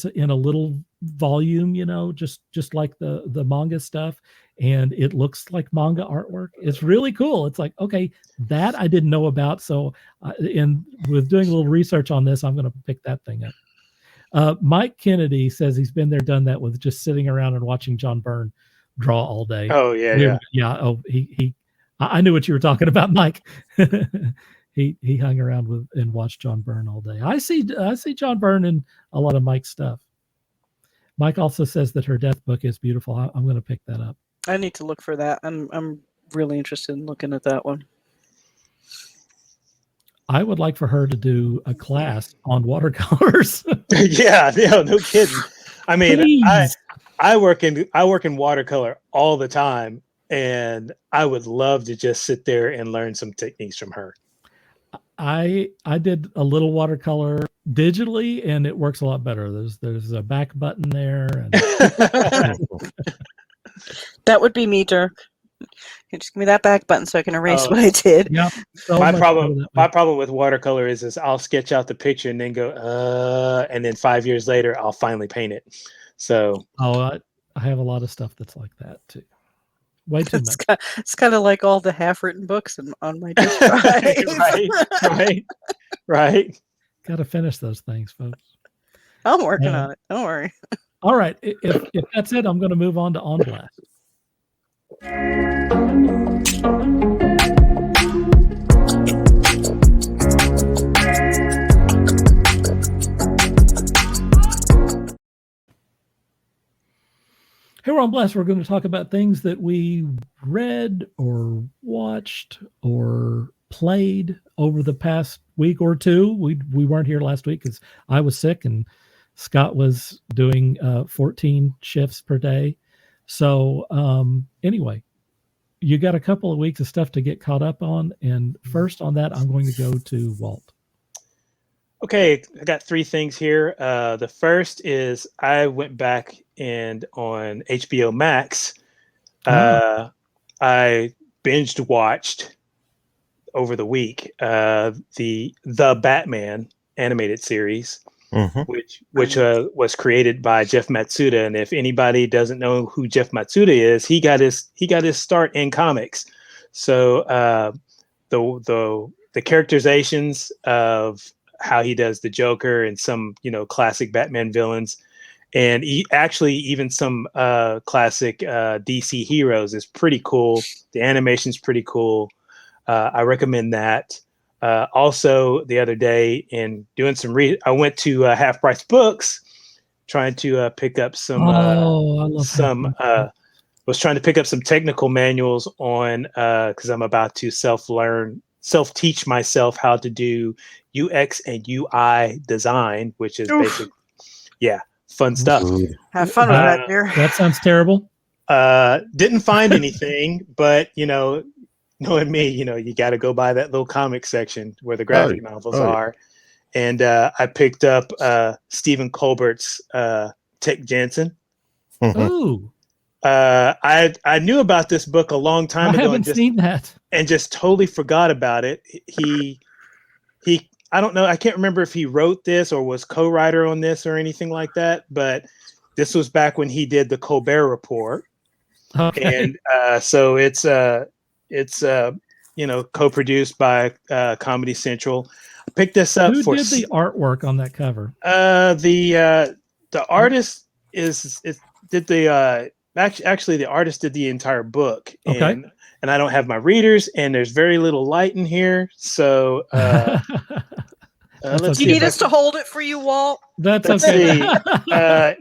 in a little volume, just like the manga stuff, and it looks like manga artwork. It's really cool. It's like, okay, that I didn't know about. So, with doing a little research on this, I'm going to pick that thing up. Mike Kennedy says he's been there, done that, with just sitting around and watching John Byrne draw all day. Oh yeah. Oh, I knew what you were talking about, Mike. he hung around and watched John Byrne all day. I see John Byrne in a lot of Mike's stuff. Mike also says that her death book is beautiful. I'm going to pick that up. I need to look for that. I'm really interested in looking at that one. I would like for her to do a class on watercolors. No kidding. I mean, Please. I work in watercolor all the time, and I would love to just sit there and learn some techniques from her. I did a little watercolor digitally, and it works a lot better. There's a back button there. And that would be me, Dirk. Just give me that back button so I can erase what I did. Yeah. So my problem with watercolor is I'll sketch out the picture and then go, and then 5 years later I'll finally paint it. So I have a lot of stuff that's like that too. Way too much. It's kind of like all the half-written books on my disk drive. Right. Got to finish those things, folks. I'm working on it. Don't worry. All right. If that's it, I'm going to move on to On Blast. Here on Blast, we're going to talk about things that we read or watched or played over the past week or two. We weren't here last week because I was sick and Scott was doing 14 shifts per day. So anyway, you got a couple of weeks of stuff to get caught up on. And first on that, I'm going to go to Walt. Okay, I got three things here. The first is I went back and on HBO Max, I binged watched over the week the Batman animated series, which was created by Jeff Matsuda. And if anybody doesn't know who Jeff Matsuda is, he got his start in comics. So the characterizations of how he does the Joker and some, classic Batman villains, and even some classic DC heroes is pretty cool. The animation's pretty cool. I recommend that. Also, the other day in doing some I went to Half Price Books, trying to pick up some. Was trying to pick up some technical manuals on because I'm about to self-teach myself how to do UX and UI design, which is basic. Yeah, fun stuff. Have fun with that, dear. That sounds terrible. Didn't find anything, but knowing me, you got to go by that little comic section where the graphic novels are. And I picked up Stephen Colbert's Tech Jansen. Ooh. I knew about this book a long time ago. I haven't seen that. And just totally forgot about it. He I don't know. I can't remember if he wrote this or was co-writer on this or anything like that. But this was back when he did the Colbert Report. Okay. And so it's co-produced by Comedy Central. I picked this up. Who did the artwork on that cover? The artist did the Actually, the artist did the entire book, Okay. and I don't have my readers, and there's very little light in here, so let's Do see. you need us to hold it for you, Walt? That's Let's okay. see.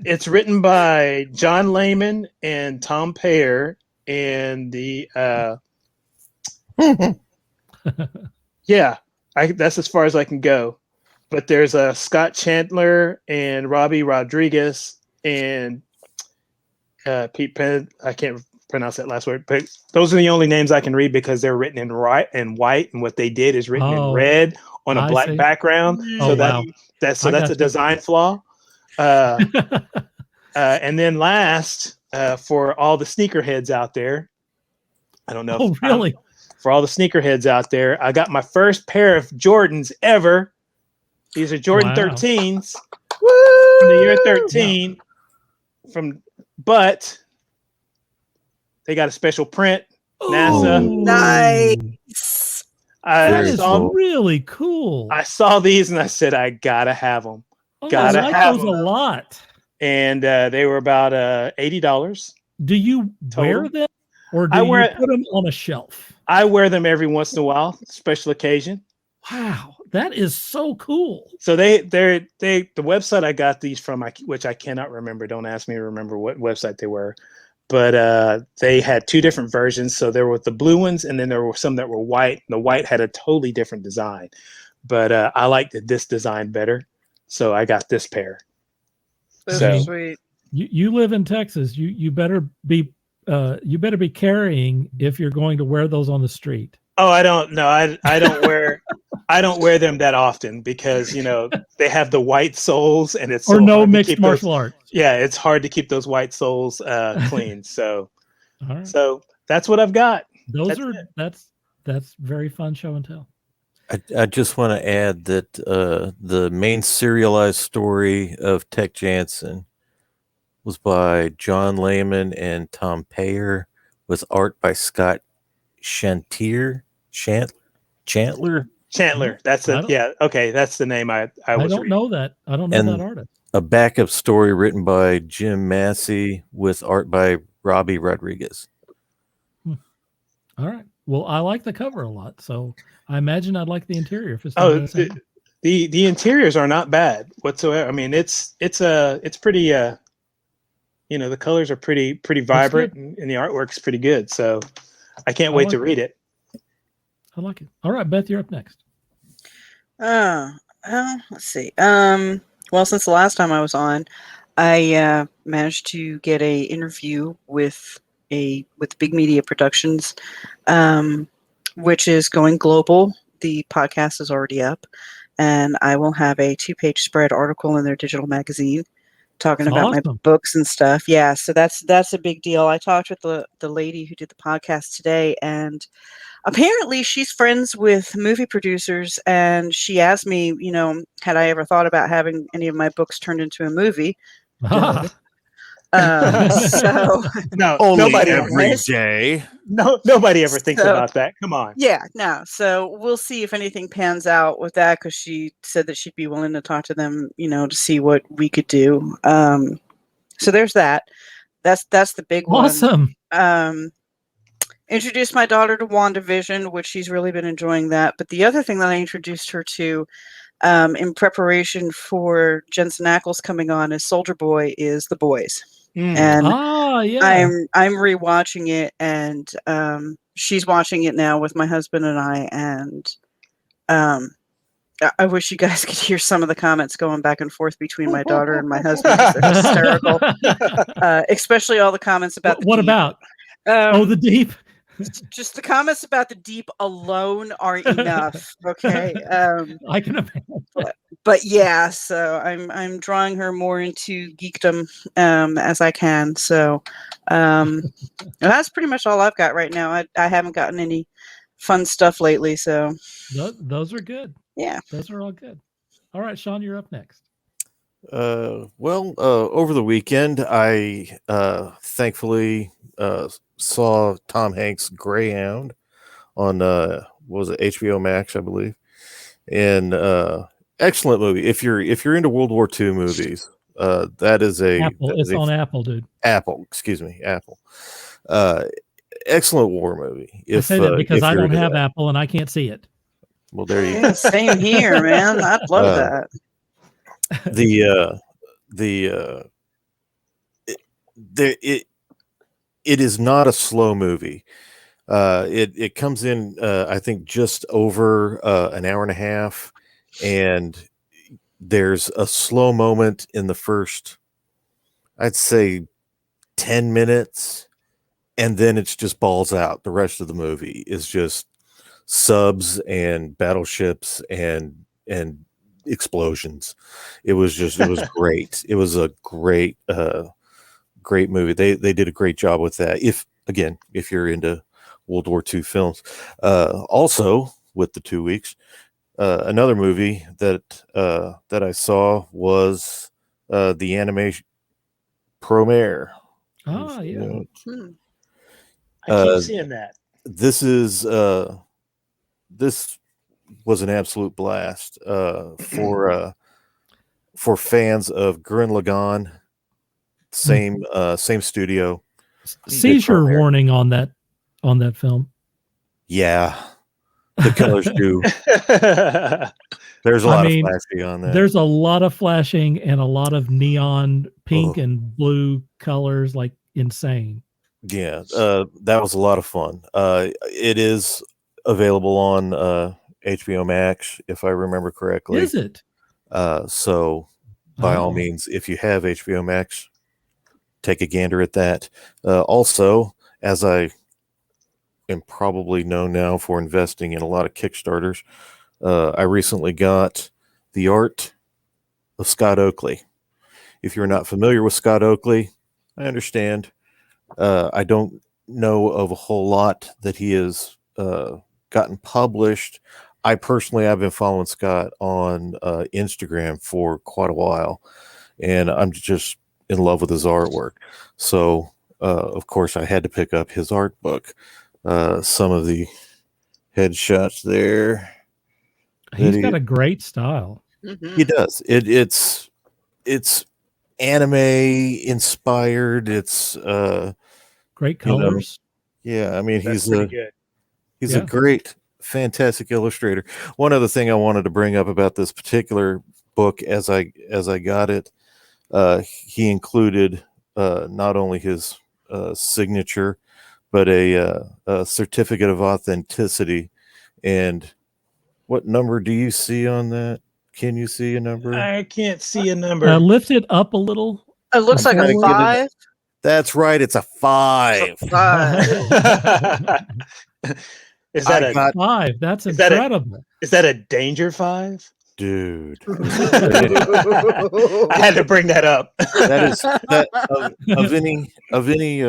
It's written by John Layman and Tom Payer, and the yeah, that's as far as I can go. But there's Scott Chandler and Robbie Rodriguez and Pete Penn. I can't pronounce that last word, but those are the only names I can read because they're written in white, and what they did is written in red on a black background. So that's a design flaw. And then last, for all the sneakerheads out there, I don't know. Oh, really? For all the sneakerheads out there, I got my first pair of Jordans ever. These are Jordan 13s from the year 13. But they got a special print. NASA. Nice. That is really cool. I saw these and I said, I gotta have them. Gotta have those a lot. And they were about $80. Do you wear them, or do you put them on a shelf? I wear them every once in a while, special occasion. Wow, that is so cool. So the website I got these from, which I cannot remember. Don't ask me to remember what website they were, but they had two different versions. So there were the blue ones, and then there were some that were white. The white had a totally different design, but I liked this design better, so I got this pair. So sweet. You live in Texas. You better be carrying if you're going to wear those on the street. Oh, I don't know. I don't wear I don't wear them that often because they have the white soles and it's or no mixed martial arts. Yeah, it's hard to keep those white soles clean. So, so that's what I've got. That's very fun show and tell. I just want to add that the main serialized story of Tech Jansen was by John Layman and Tom Payer, with art by Scott Chantler. That's okay. That's the name I don't know that. I don't know that artist. A backup story written by Jim Massey with art by Robbie Rodriguez. All right. Well, I like the cover a lot, so I imagine I'd like the interior. If it's the interiors are not bad whatsoever. I mean, it's pretty. The colors are pretty vibrant, and the artwork's pretty good. So I can't wait to read it. I like it. All right, Beth, you're up next. Let's see. Well, since the last time I was on, I managed to get a interview with Big Media Productions, which is going global. The podcast is already up, and I will have a 2-page spread article in their digital magazine talking about my books and stuff. Yeah, so that's a big deal. I talked with the lady who did the podcast today, and apparently she's friends with movie producers, and she asked me, had I ever thought about having any of my books turned into a movie? So no, only nobody every day. No, nobody ever thinks about that. Come on. Yeah, no. So we'll see if anything pans out with that, because she said that she'd be willing to talk to them, to see what we could do. So there's that. That's the big one. Awesome. Introduced my daughter to WandaVision, which she's really been enjoying that. But the other thing that I introduced her to in preparation for Jensen Ackles coming on as Soldier Boy is The Boys. And I'm rewatching it, and she's watching it now with my husband and I, and I wish you guys could hear some of the comments going back and forth between my daughter and my husband. They're hysterical. Especially all the comments about the deep. About the deep. Just the comments about the deep alone are enough. Okay. I can imagine. But yeah, so I'm drawing her more into geekdom as I can. So that's pretty much all I've got right now. I haven't gotten any fun stuff lately. So those are good. Yeah, those are all good. All right, Sean, you're up next. Over the weekend, I thankfully saw Tom Hanks' Greyhound on what was it, HBO Max, I believe, and excellent movie. If you're into World War II movies, That is a Apple. that It's is a on Apple, dude. Apple. Excuse me, Apple. Excellent war movie. I say that because I don't have that. Apple and I can't see it. Well, there you go. Yeah, same here, man. I'd love that. It is not a slow movie. It comes in, I think, just over an hour and a half, and there's a slow moment in the first, I'd say, 10 minutes, and then it's just balls out. The rest of the movie is just subs and battleships and explosions. It was great. It was a great movie. They did a great job with that. If you're into World War II films. Also with the 2 weeks, another movie that I saw was the animation Promare. Ah, yeah. I keep seeing that. This was an absolute blast for fans of Gurren Lagann. Same studio. Seizure warning on that film. Yeah, the colors do. There's a lot of flashing on that. There's a lot of flashing and a lot of neon pink and blue colors, like insane. Yeah, that was a lot of fun. It is available on HBO Max, if I remember correctly. Is it? So by all means, if you have HBO Max, take a gander at that. Also, as I am probably known now for investing in a lot of Kickstarters, I recently got The Art of Scott Oakley. If you're not familiar with Scott Oakley, I understand. I don't know of a whole lot that he has gotten published. I've been following Scott on Instagram for quite a while, and I'm just in love with his artwork. So, of course, I had to pick up his art book. Some of the headshots there. He's got a great style. He does. It's anime inspired. It's great colors. Yeah, I mean, he's a great, fantastic illustrator. One other thing I wanted to bring up about this particular book, as I got it, he included not only his signature, but a certificate of authenticity. And what number do you see on that? Can you see a number? I can't see a number. Lift it up a little. It looks like a 5. That's right. It's a 5. Is that a 5? That's incredible. Is that a danger 5? Dude. I had to bring that up. That is of any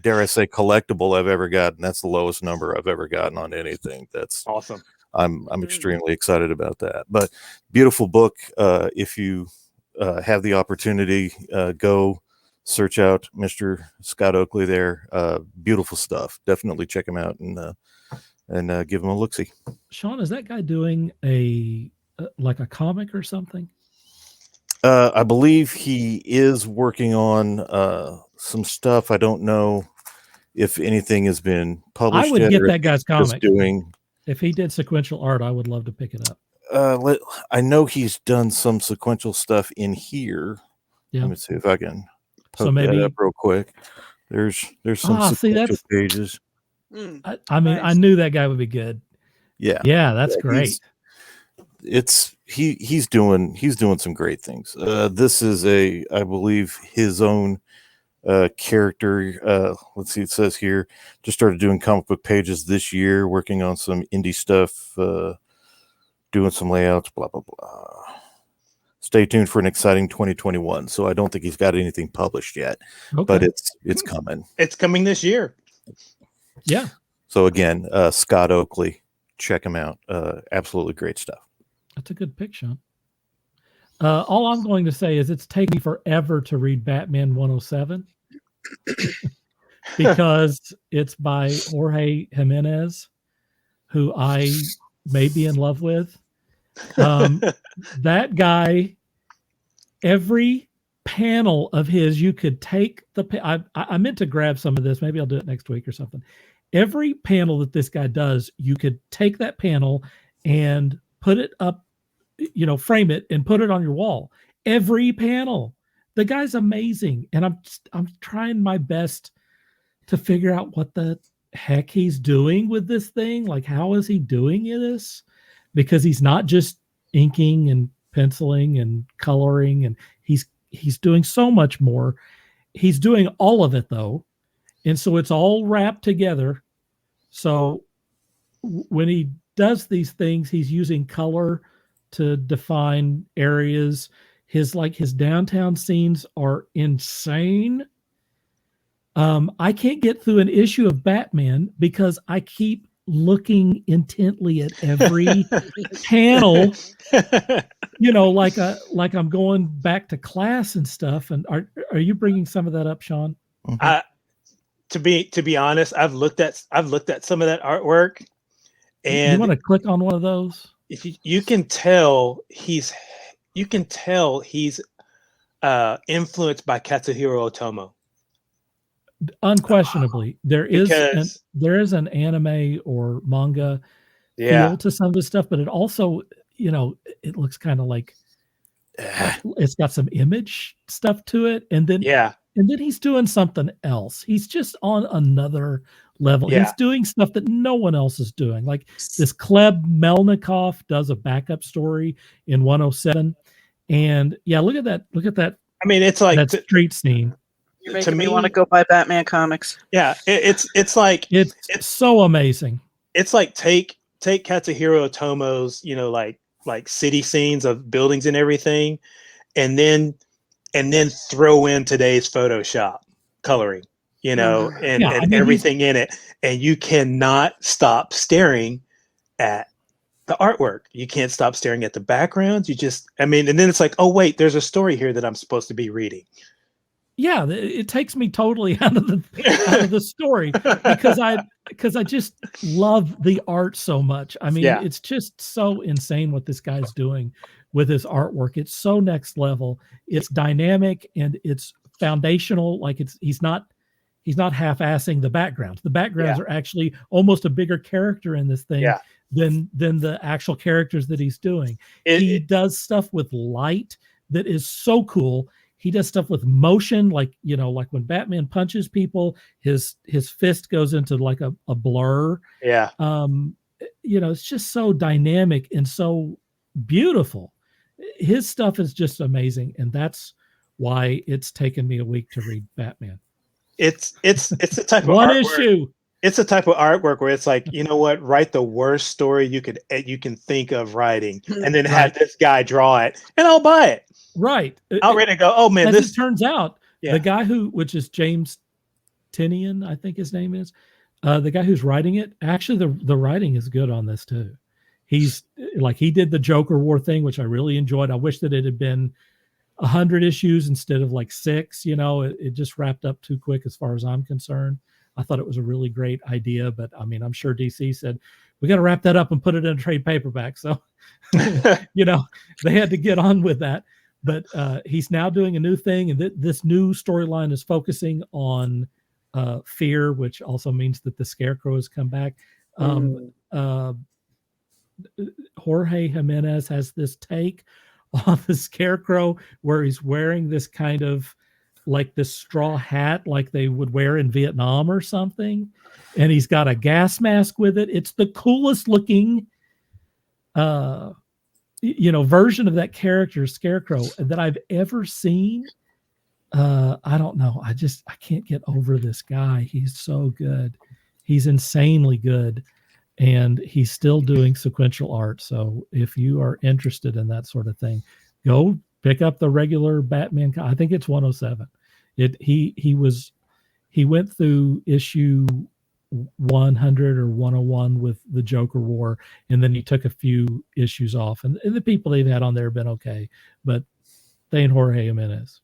dare I say collectible I've ever gotten. That's the lowest number I've ever gotten on anything. That's awesome. I'm extremely excited about that. But beautiful book. If you have the opportunity, go search out Mr. Scott Oakley there. Beautiful stuff. Definitely check him out and give him a look-see. Sean, is that guy doing a comic or something? I believe he is working on some stuff. I don't know if anything has been published. I would yet, get that guy's comic. If he did sequential art, I would love to pick it up. I know he's done some sequential stuff in here. Yeah. Let me see if I can poke that up real quick. There's some sequential pages. I mean, I knew that guy would be good. Yeah. Yeah, that's great. He's doing some great things. This is I believe his own character. Let's see, it says here, just started doing comic book pages this year, working on some indie stuff, doing some layouts, blah blah blah. Stay tuned for an exciting 2021. So I don't think he's got anything published yet, but it's coming. It's coming this year. Yeah. So again, Scott Oakley, check him out. Absolutely great stuff. That's a good pick, Sean. All I'm going to say is it's taken me forever to read Batman 107 because it's by Jorge Jimenez, who I may be in love with. That guy every panel of his, you could take I meant to grab some of this. Maybe I'll do it next week or something. Every panel that this guy does, you could take that panel and put it up, frame it and put it on your wall. Every panel. The guy's amazing. And I'm trying my best to figure out what the heck he's doing with this thing. Like, how is he doing this? Because he's not just inking and penciling and coloring, and he's doing so much more. He's doing all of it though. And so it's all wrapped together. So when he does these things, he's using color to define areas. His downtown scenes are insane. I can't get through an issue of Batman because I keep looking intently at every panel, like I'm going back to class and stuff. And are you bringing some of that up, Sean? To be honest, I've looked at some of that artwork, and you want to click on one of those? If you can tell he's influenced by Katsuhiro Otomo. Unquestionably, there is an anime or manga feel to some of this stuff, but it also, it looks kind of like it's got some image stuff to it, and then he's doing something else. He's just on another level. He's doing stuff that no one else is doing. Like this Kleb Melnikov does a backup story in 107, and look at that. I mean, it's like that street scene. You're making me want to go buy Batman comics. Yeah, it's so amazing. It's like take Katsuhiro Otomo's, like city scenes of buildings and everything, and then throw in today's Photoshop coloring, and everything in it, and you cannot stop staring at the artwork. You can't stop staring at the backgrounds. And then it's like, oh wait, there's a story here that I'm supposed to be reading. Yeah, it takes me totally out of the story because I just love the art so much. I mean, it's just so insane what this guy's doing with his artwork. It's so next level. It's dynamic and it's foundational. Like he's not half-assing the backgrounds. The backgrounds are actually almost a bigger character in this thing than the actual characters that he's doing. He does stuff with light that is so cool. He does stuff with motion, like when Batman punches people, his fist goes into like a blur. Yeah. It's just so dynamic and so beautiful. His stuff is just amazing, and that's why it's taken me a week to read Batman. It's the type of one artwork. issue. It's a type of artwork where it's like, you know what, write the worst story you can think of writing, and then have this guy draw it, and I'll buy it. Right. I'll read it and go, oh man, this turns out the guy which is James Tinian, I think his name is, the guy who's writing it, actually the writing is good on this too. He's like, he did the Joker War thing, which I really enjoyed. I wish that it had been 100 issues instead of like 6, it just wrapped up too quick as far as I'm concerned. I thought it was a really great idea, but I mean, I'm sure DC said, we got to wrap that up and put it in a trade paperback. So, they had to get on with that. But he's now doing a new thing, and this new storyline is focusing on fear, which also means that the Scarecrow has come back. Jorge Jimenez has this take on the Scarecrow where he's wearing this kind of like this straw hat like they would wear in Vietnam or something, and he's got a gas mask with it. It's the coolest looking version of that character Scarecrow that I've ever seen. I don't know. I can't get over this guy. He's so good. He's insanely good. And he's still doing sequential art. So if you are interested in that sort of thing, go pick up the regular Batman. I think it's 107. He went through issue 100 or 101 with the Joker War, and then he took a few issues off, and the people they've had on there have been okay, but they ain't Jorge Jimenez.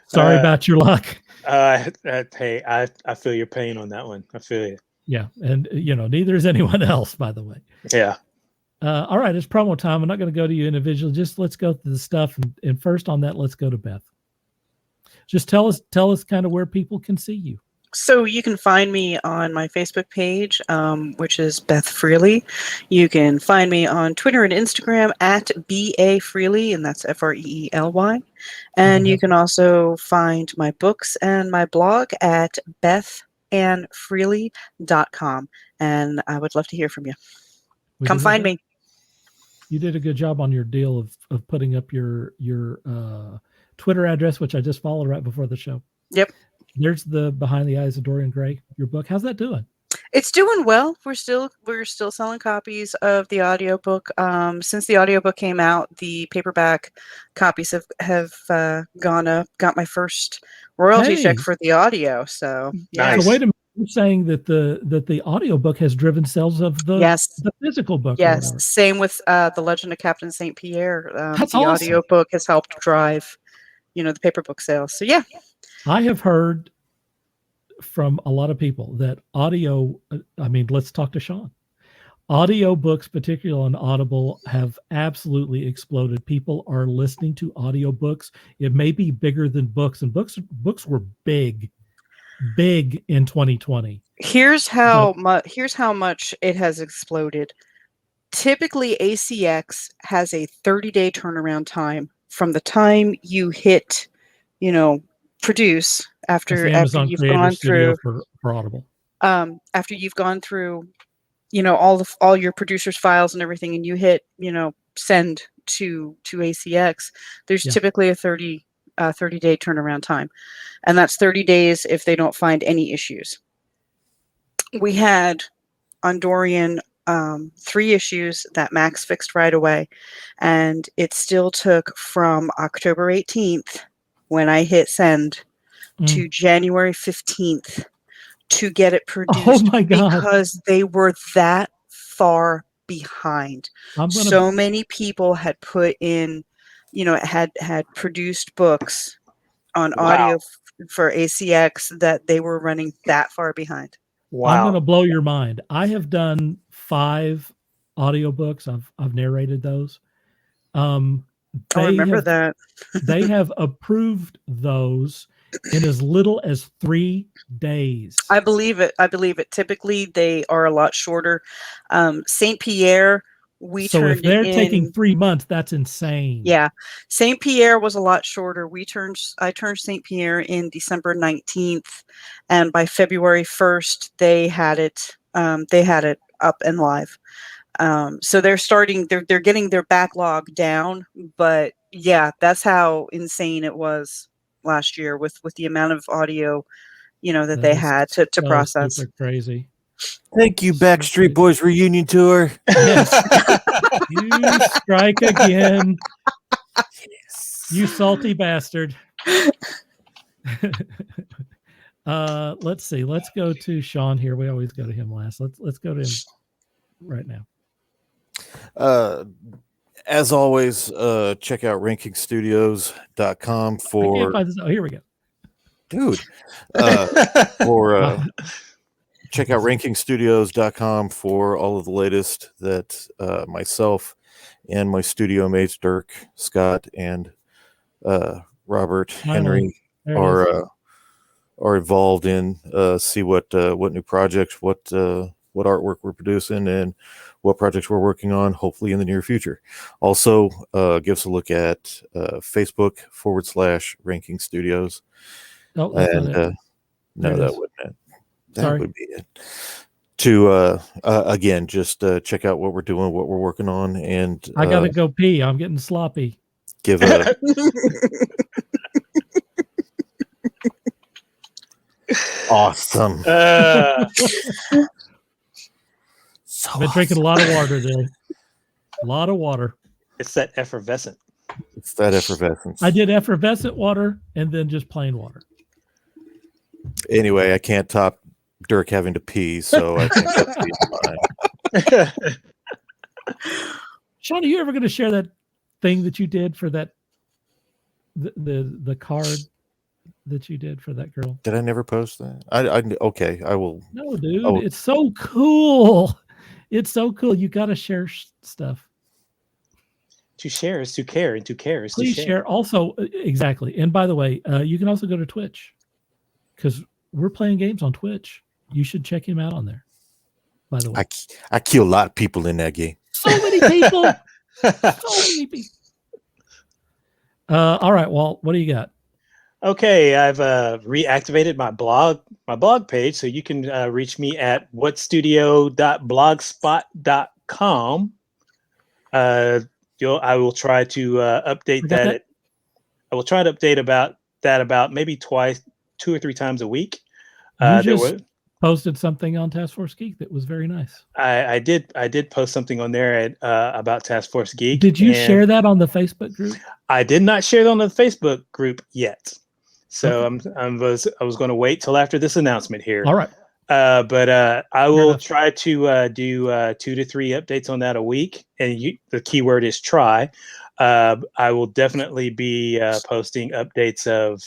Sorry about your luck. Hey, I feel your pain on that one. I feel you. Yeah, and neither is anyone else, by the way. Yeah. All right, it's promo time. I'm not going to go to you individually. Just let's go through the stuff. And first on that, let's go to Beth. Just tell us kind of where people can see you. So you can find me on my Facebook page, which is Beth Freely. You can find me on Twitter and Instagram at BA Freely, and that's Freely. And you can also find my books and my blog at bethandfreely.com. And I would love to hear from you. Come find me. You did a good job on your deal of putting up your Twitter address, which I just followed right before the show. Yep. There's the Behind the Eyes of Dorian Gray, your book. How's that doing? It's doing well. We're still selling copies of the audiobook. Since the audiobook came out, the paperback copies have gone up. Got my first royalty check for the audio. So yeah. Nice. So wait a minute. You're saying that the audiobook has driven sales of the physical book. Yes. Same with The Legend of Captain St. Pierre. That's the awesome. audiobook has helped drive, the paper book sales. So yeah. I have heard from a lot of people that audio, let's talk to Sean. Audio books, particularly on Audible, have absolutely exploded. People are listening to audio books. It may be bigger than books, and books were big in 2020. Here's how much it has exploded. Typically, ACX has a 30-day turnaround time from the time you hit, produce after you've gone through for Audible. After you've gone through, all your producers' files and everything, and you hit, send to ACX. There's typically a 30-day turnaround time, and that's 30 days if they don't find any issues. We had on Dorian 3 issues that Max fixed right away, and it still took from October 18th when I hit send to January 15th to get it produced. Oh my God. Because they were that far behind. So many people had put in, had produced books on audio for ACX that they were running that far behind. Wow. I'm going to blow your mind. I have done 5 audiobooks. I've narrated those. I remember that. They have approved those in as little as 3 days. I believe it. Typically, they are a lot shorter. St. Pierre, so if they're taking 3 months, that's insane. Yeah, St. Pierre was a lot shorter. I turned St. Pierre in December 19th, and by February 1st, they had it. They had it up and live. So they're getting their backlog down, but yeah, that's how insane it was last year with the amount of audio, that they had to process. Super crazy. Thank you, Backstreet Boys reunion tour. Yes. You strike again. Yes. You salty bastard. Let's see. Let's go to Sean here. We always go to him last. Let's go to him right now. As always, check out rankingstudios.com for here we go. Dude. Check out rankingstudios.com for all of the latest that myself and my studio mates Dirk, Scott, and Robert Henry are involved in. See what new projects, what artwork we're producing, and what projects we're working on, hopefully in the near future. Also, give us a look at Facebook /Ranking Studios. Oh, and no, that wouldn't it. That would be it. To again, just check out what we're doing, what we're working on, and I gotta go pee. I'm getting sloppy. Give a awesome. I've been drinking a lot of water today. A lot of water. It's that effervescent. It's that effervescence. I did effervescent water and then just plain water. Anyway, I can't top Dirk having to pee, so I think that's fine. Sean, are you ever going to share that thing that you did for that the card that you did for that girl? Did I never post that? Okay, I will. No, dude, it's so cool. It's so cool. You got to share stuff. To share is to care, and to care is Please to share. Also, exactly. And by the way, you can also go to Twitch because we're playing games on Twitch. You should check him out on there. By the way, I kill a lot of people in that game. So many people. So many people. All right, Walt, what do you got? Okay, I've reactivated my blog page, so you can reach me at whatstudio.blogspot.com. I will try to update that. I will try to update about maybe 2 or 3 times a week. You just posted something on Taskforce Geek that was very nice. I did post something on there about Taskforce Geek. Did you share that on the Facebook group? I did not share it on the Facebook group yet. So okay. I was going to wait till after this announcement here. All right. But I will try to do 2 to 3 updates on that a week. And the keyword is try. I will definitely be posting updates of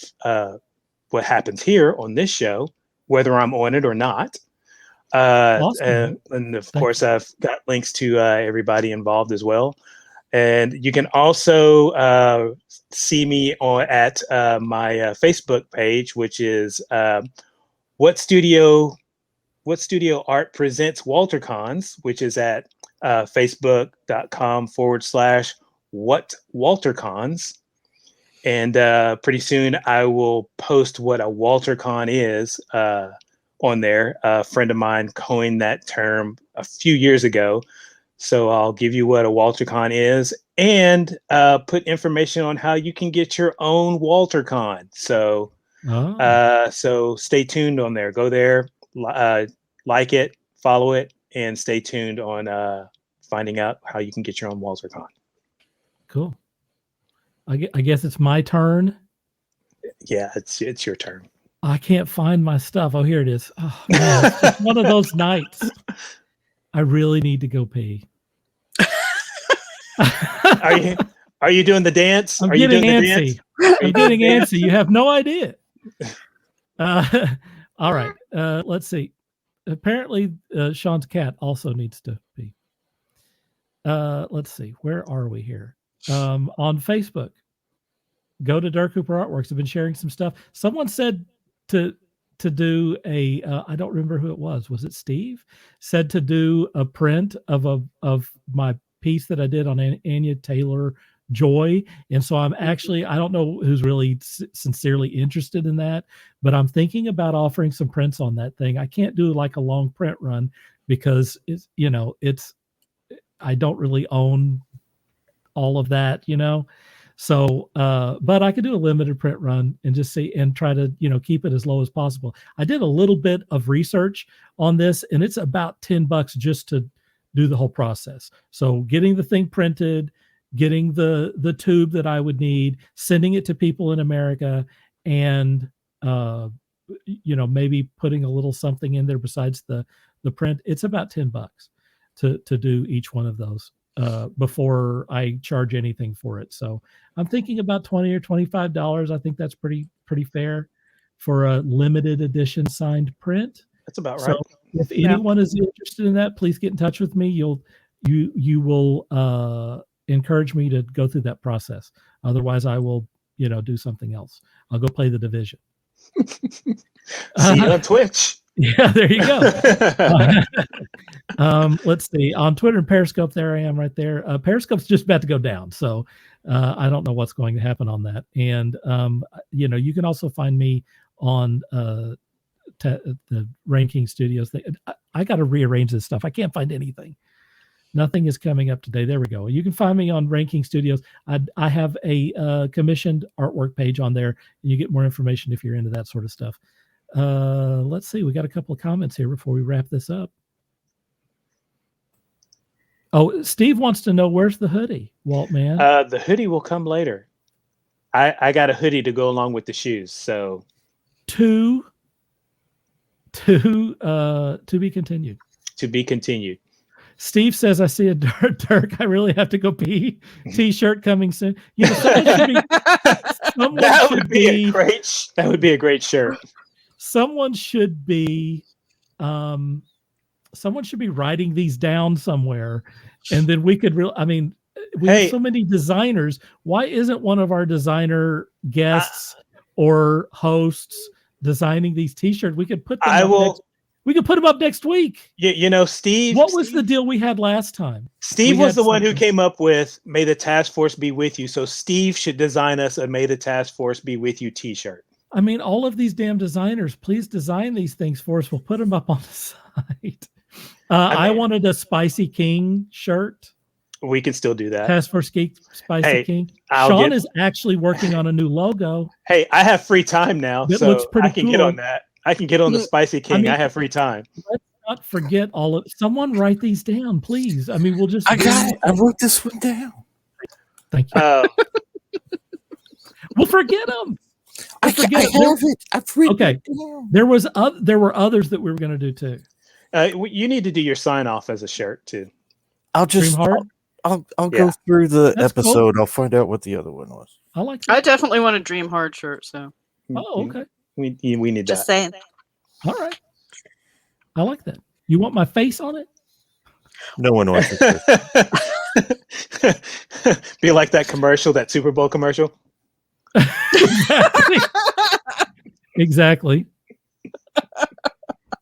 what happens here on this show, whether I'm on it or not. Awesome. And of course, I've got links to everybody involved as well. And you can also see me at my Facebook page, which is What Studio Art Presents WalterCons, which is at facebook.com/WhatWalterCons. And pretty soon I will post what a WalterCon is on there. A friend of mine coined that term a few years ago. So I'll give you what a WalterCon is and put information on how you can get your own WalterCon. So, so stay tuned on there. Go there, like it, follow it, and stay tuned on finding out how you can get your own WalterCon. Cool. I guess it's my turn. Yeah, it's your turn. I can't find my stuff. Oh, here it is. Oh, man, it's one of those nights. I really need to go pee. Are you doing the dance? I'm getting antsy. I'm getting antsy. You have no idea. All right. Let's see. Apparently, Sean's cat also needs to pee. Let's see. Where are we here? On Facebook. Go to Dark Cooper Artworks. I've been sharing some stuff. Someone said to do a I don't remember who it was. Was it Steve? Said to do a print of my piece that I did on Anya Taylor Joy. And so I'm actually, I don't know who's really sincerely interested in that, but I'm thinking about offering some prints on that thing. I can't do like a long print run because I don't really own all of that, So, but I could do a limited print run and just see and try to, keep it as low as possible. I did a little bit of research on this and it's about $10 just to do the whole process. So getting the thing printed, getting the tube that I would need, sending it to people in America, and, maybe putting a little something in there besides the print. It's about $10 to do each one of those. Before I charge anything for it. So I'm thinking about $20 or $25. I think that's pretty fair for a limited edition signed print. That's about right. So if anyone is interested in that, please get in touch with me. You will encourage me to go through that process. Otherwise I will, do something else. I'll go play the Division. See you on Twitch. Yeah, there you go. Let's see. On Twitter and Periscope, there I am right there. Periscope's just about to go down, so I don't know what's going to happen on that. And, you can also find me on the Ranking Studios thing. I got to rearrange this stuff. I can't find anything. Nothing is coming up today. There we go. You can find me on Ranking Studios. I have a commissioned artwork page on there, and you get more information if you're into that sort of stuff. Let's see. We got a couple of comments here before we wrap this up. Oh, Steve wants to know, where's the hoodie, Walt, man? The hoodie will come later. I got a hoodie to go along with the shoes. So to be continued. To be continued. Steve says, I see a Dirk. I really have to go pee. T-shirt coming soon. That would be a great shirt. Someone should be someone should be writing these down somewhere, and then we could we have so many designers. Why isn't one of our designer guests or hosts designing these T-shirts? We could put them we could put them up next week. Steve. What was the deal we had last time? Steve was the one who came up with "May the Task Force be with you." So Steve should design us a "May the Task Force be with you" T-shirt. I mean, all of these damn designers, please design these things for us. We'll put them up on the site. I wanted a Spicy King shirt. We can still do that. Taskforce Geek, Spicy King. Sean is actually working on a new logo. Hey, I have free time now, it so looks pretty I can cool. get on that. I can get on the Spicy King. I have free time. Let's not forget all of. Someone write these down, please. I mean, we'll just. I got it. I wrote this one down. Thank you. We'll forget them. I have it. I've written it down. There were others that we were going to do too. You need to do your sign off as a shirt too. I'll just. I'll go through the episode. Cool. I'll find out what the other one was. I like that. I definitely want a Dream Hard shirt. So. Oh, okay. We need just that. saying. All right. I like that. You want my face on it? No one wants it. Be like that commercial, that Super Bowl commercial. Exactly.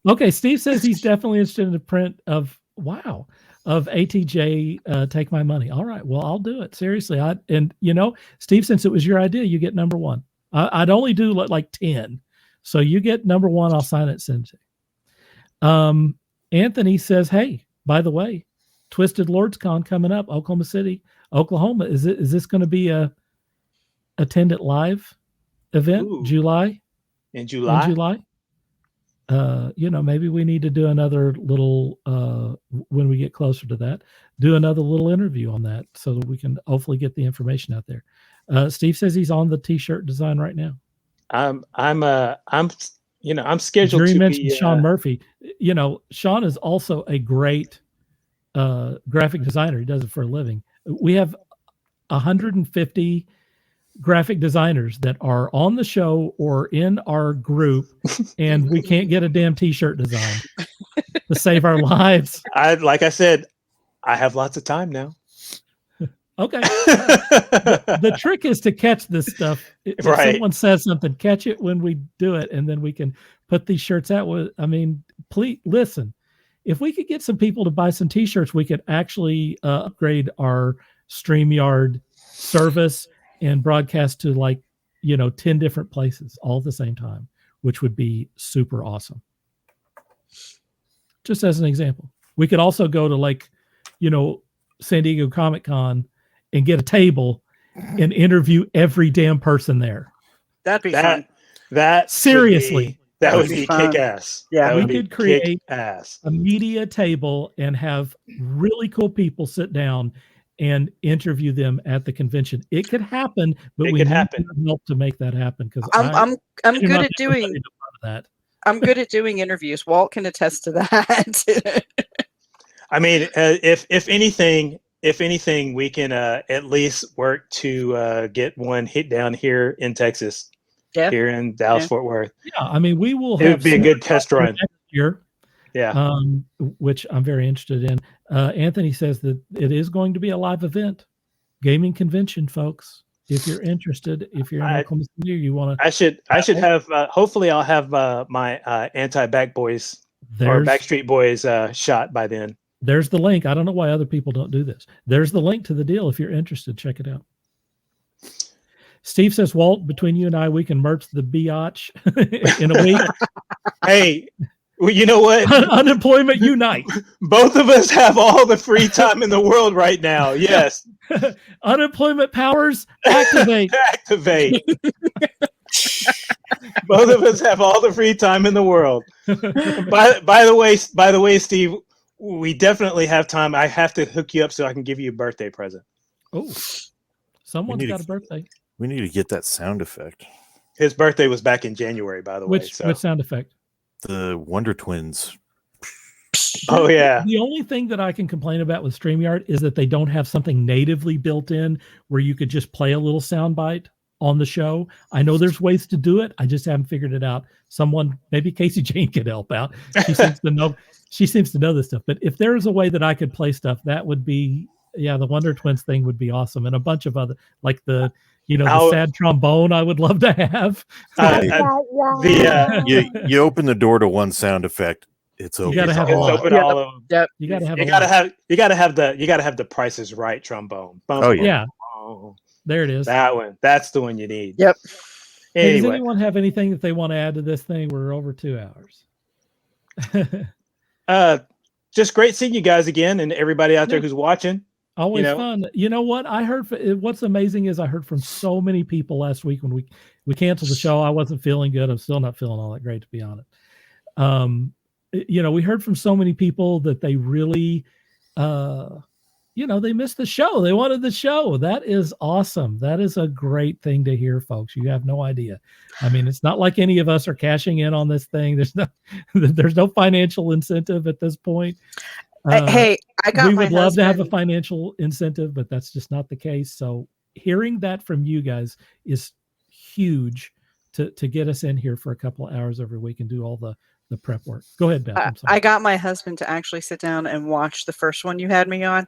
Okay, Steve says he's definitely interested in the print of ATJ Take My Money. All right, well, I'll do it. Seriously. Steve, since it was your idea, you get number one. I'd only do like 10. So you get number one, I'll sign it, send it. Anthony says, hey, by the way, Twisted Lords Con coming up, Oklahoma City, Oklahoma. Is this going to be a attendant live event? Ooh. July? In July? Maybe we need to do another little, when we get closer to that, do another little interview on that so that we can hopefully get the information out there. Steve says he's on the T-shirt design right now. I'm scheduled Jerry to mentioned be Sean Murphy. Sean is also a great graphic designer. He does it for a living. We have 150 graphic designers that are on the show or in our group, and we can't get a damn T-shirt designed to save our lives. Like I said, I have lots of time now. Okay. The trick is to catch this stuff. If someone says something, catch it when we do it, and then we can put these shirts out. Please listen. If we could get some people to buy some T-shirts, we could actually upgrade our StreamYard service and broadcast to 10 different places all at the same time, which would be super awesome. Just as an example. We could also go to San Diego Comic-Con and get a table and interview every damn person there. That'd be fun. That seriously. That would be kick-ass. Yeah, we could create a media table and have really cool people sit down and interview them at the convention. It could happen, but we need help to make that happen. Because I'm good at doing that. I'm good at doing interviews. Walt can attest to that. I mean, if anything, we can at least work to get one hit down here in Texas, here in Dallas Fort Worth. Yeah, I mean, we will. It would be a good test run next year. Yeah, which I'm very interested in. Anthony says that it is going to be a live event, gaming convention, folks. If you're interested, if you're in Oklahoma City, you want to. I should have. Hopefully, I'll have my anti-Back Boys or Backstreet Boys shot by then. There's the link. I don't know why other people don't do this. There's the link to the deal. If you're interested, check it out. Steve says, Walt, between you and I, we can merch the biatch in a week. Hey, well, you know what? Unemployment unite. Both of us have all the free time in the world right now. Yes. Unemployment powers activate. Activate. Both of us have all the free time in the world. By the way, Steve, we definitely have time. I have to hook you up so I can give you a birthday present. Oh, someone's got a birthday. We need to get that sound effect. His birthday was back in January, by the way. Which sound effect? The Wonder Twins. Oh, yeah. The only thing that I can complain about with StreamYard is that they don't have something natively built in where you could just play a little sound bite. on the show. I know there's ways to do it. I just haven't figured it out. Someone, maybe Casey Jane could help out. She seems to know. She seems to know this stuff. But if there is a way that I could play stuff, that would be, the Wonder Twins thing would be awesome, and a bunch of other, like the sad trombone. I would love to have. You open the door to one sound effect. It's open. You gotta have all of them. Yep. You gotta have. You gotta have the Price is Right trombone. Oh yeah. There it is. That one. That's the one you need. Yep. Hey, Anyway. does anyone have anything that they want to add to this thing? We're over 2 hours. Just great seeing you guys again, and everybody out there who's watching. Always fun. You know what? I heard. What's amazing is I heard from so many people last week when we canceled the show. I wasn't feeling good. I'm still not feeling all that great, to be honest. We heard from so many people that they really, they missed the show. They wanted the show. That is awesome. That is a great thing to hear, folks. You have no idea. I mean, it's not like any of us are cashing in on this thing. There's no financial incentive at this point. Hey, we would love to have a financial incentive, but that's just not the case. So hearing that from you guys is huge to get us in here for a couple of hours every week and do all the prep work. Go ahead, Beth. I got my husband to actually sit down and watch the first one you had me on.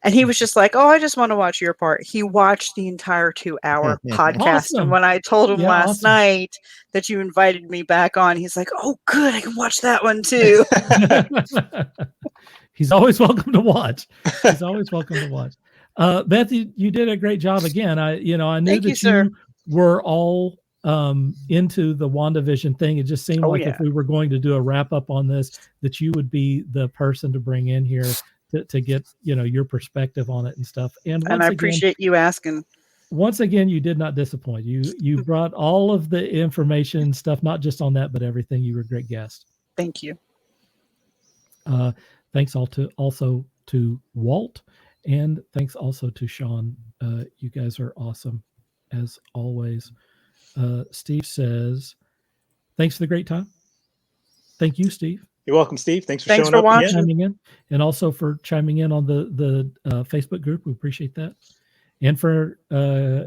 And he was just like, oh, I just want to watch your part. He watched the entire 2-hour podcast. Awesome. And when I told him last night that you invited me back on, he's like, oh, good. I can watch that one too. He's always welcome to watch. He's always welcome to watch. Beth, you did a great job again. I knew that you were all into the WandaVision thing. It just seemed if we were going to do a wrap up on this, that you would be the person to bring in here to get your perspective on it and stuff. And I appreciate you asking. Once again, you did not disappoint. You brought all of the information stuff, not just on that, but everything. You were a great guest. Thank you. Thanks also to Walt, and thanks also to Sean. You guys are awesome as always. Steve says, thanks for the great time. Thank you, Steve. You're welcome, Steve. Thanks for showing up again. Chiming in, and also for chiming in on the Facebook group. We appreciate that. And for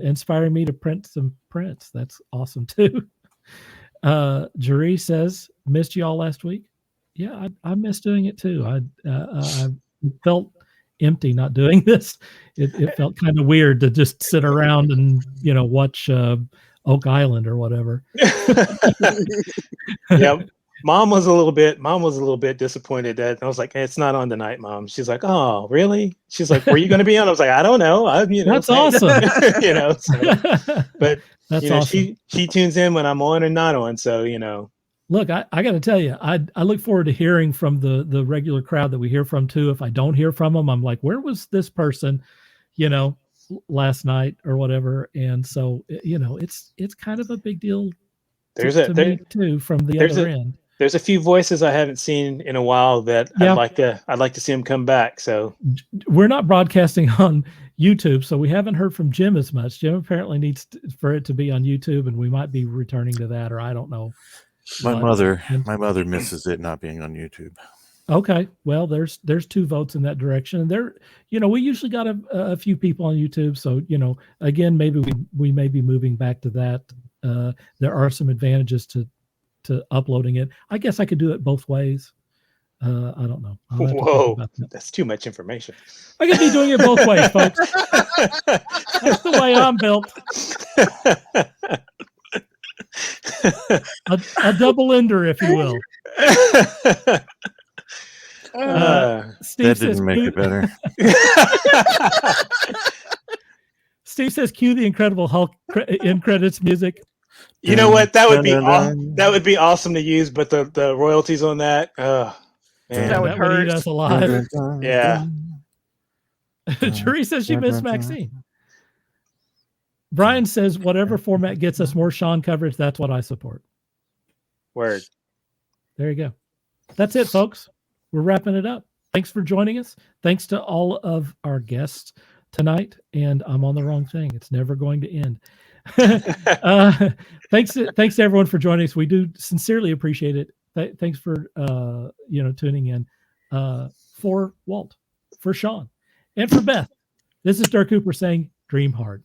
inspiring me to print some prints. That's awesome too. Jerry says, missed you all last week. Yeah, I missed doing it too. I felt empty not doing this. It felt kind of weird to just sit around and watch Oak Island or whatever. Yeah, Mom was a little bit disappointed that I was like, hey, it's not on tonight, Mom. She's like, oh, really? She's like, were you going to be on? I was like, I don't know. That's awesome. But that's awesome. She tunes in when I'm on and not on. So Look, I got to tell you, I look forward to hearing from the regular crowd that we hear from too. If I don't hear from them, I'm like, where was this person, last night or whatever? And so, it's kind of a big deal to me too from the other end. There's a few voices I haven't seen in a while that I'd like to see them come back. So we're not broadcasting on YouTube, so we haven't heard from Jim as much. Jim apparently needs for it to be on YouTube, and we might be returning to that, or I don't know. My mother misses it not being on YouTube. Okay, well, there's 2 votes in that direction. There, we usually got a few people on YouTube, so again, maybe we may be moving back to that. There are some advantages to uploading it. I guess I could do it both ways. I don't know. Whoa, that's too much information. I could be doing it both ways, folks. That's the way I'm built. a double ender, if you will. Steve that didn't make it better. Steve says, "Cue the Incredible Hulk in credits music." You know what? That would be that would be awesome to use, but the royalties on that, man. That would hurt us alive. Yeah. Jury says she missed Maxine. Brian says, whatever format gets us more Sean coverage, that's what I support. Word. There you go. That's it, folks. We're wrapping it up. Thanks for joining us. Thanks to all of our guests tonight. And I'm on the wrong thing. It's never going to end. Thanks to everyone for joining us. We do sincerely appreciate it. Thanks for tuning in. For Walt, for Sean, and for Beth. This is Dirk Cooper saying, dream hard.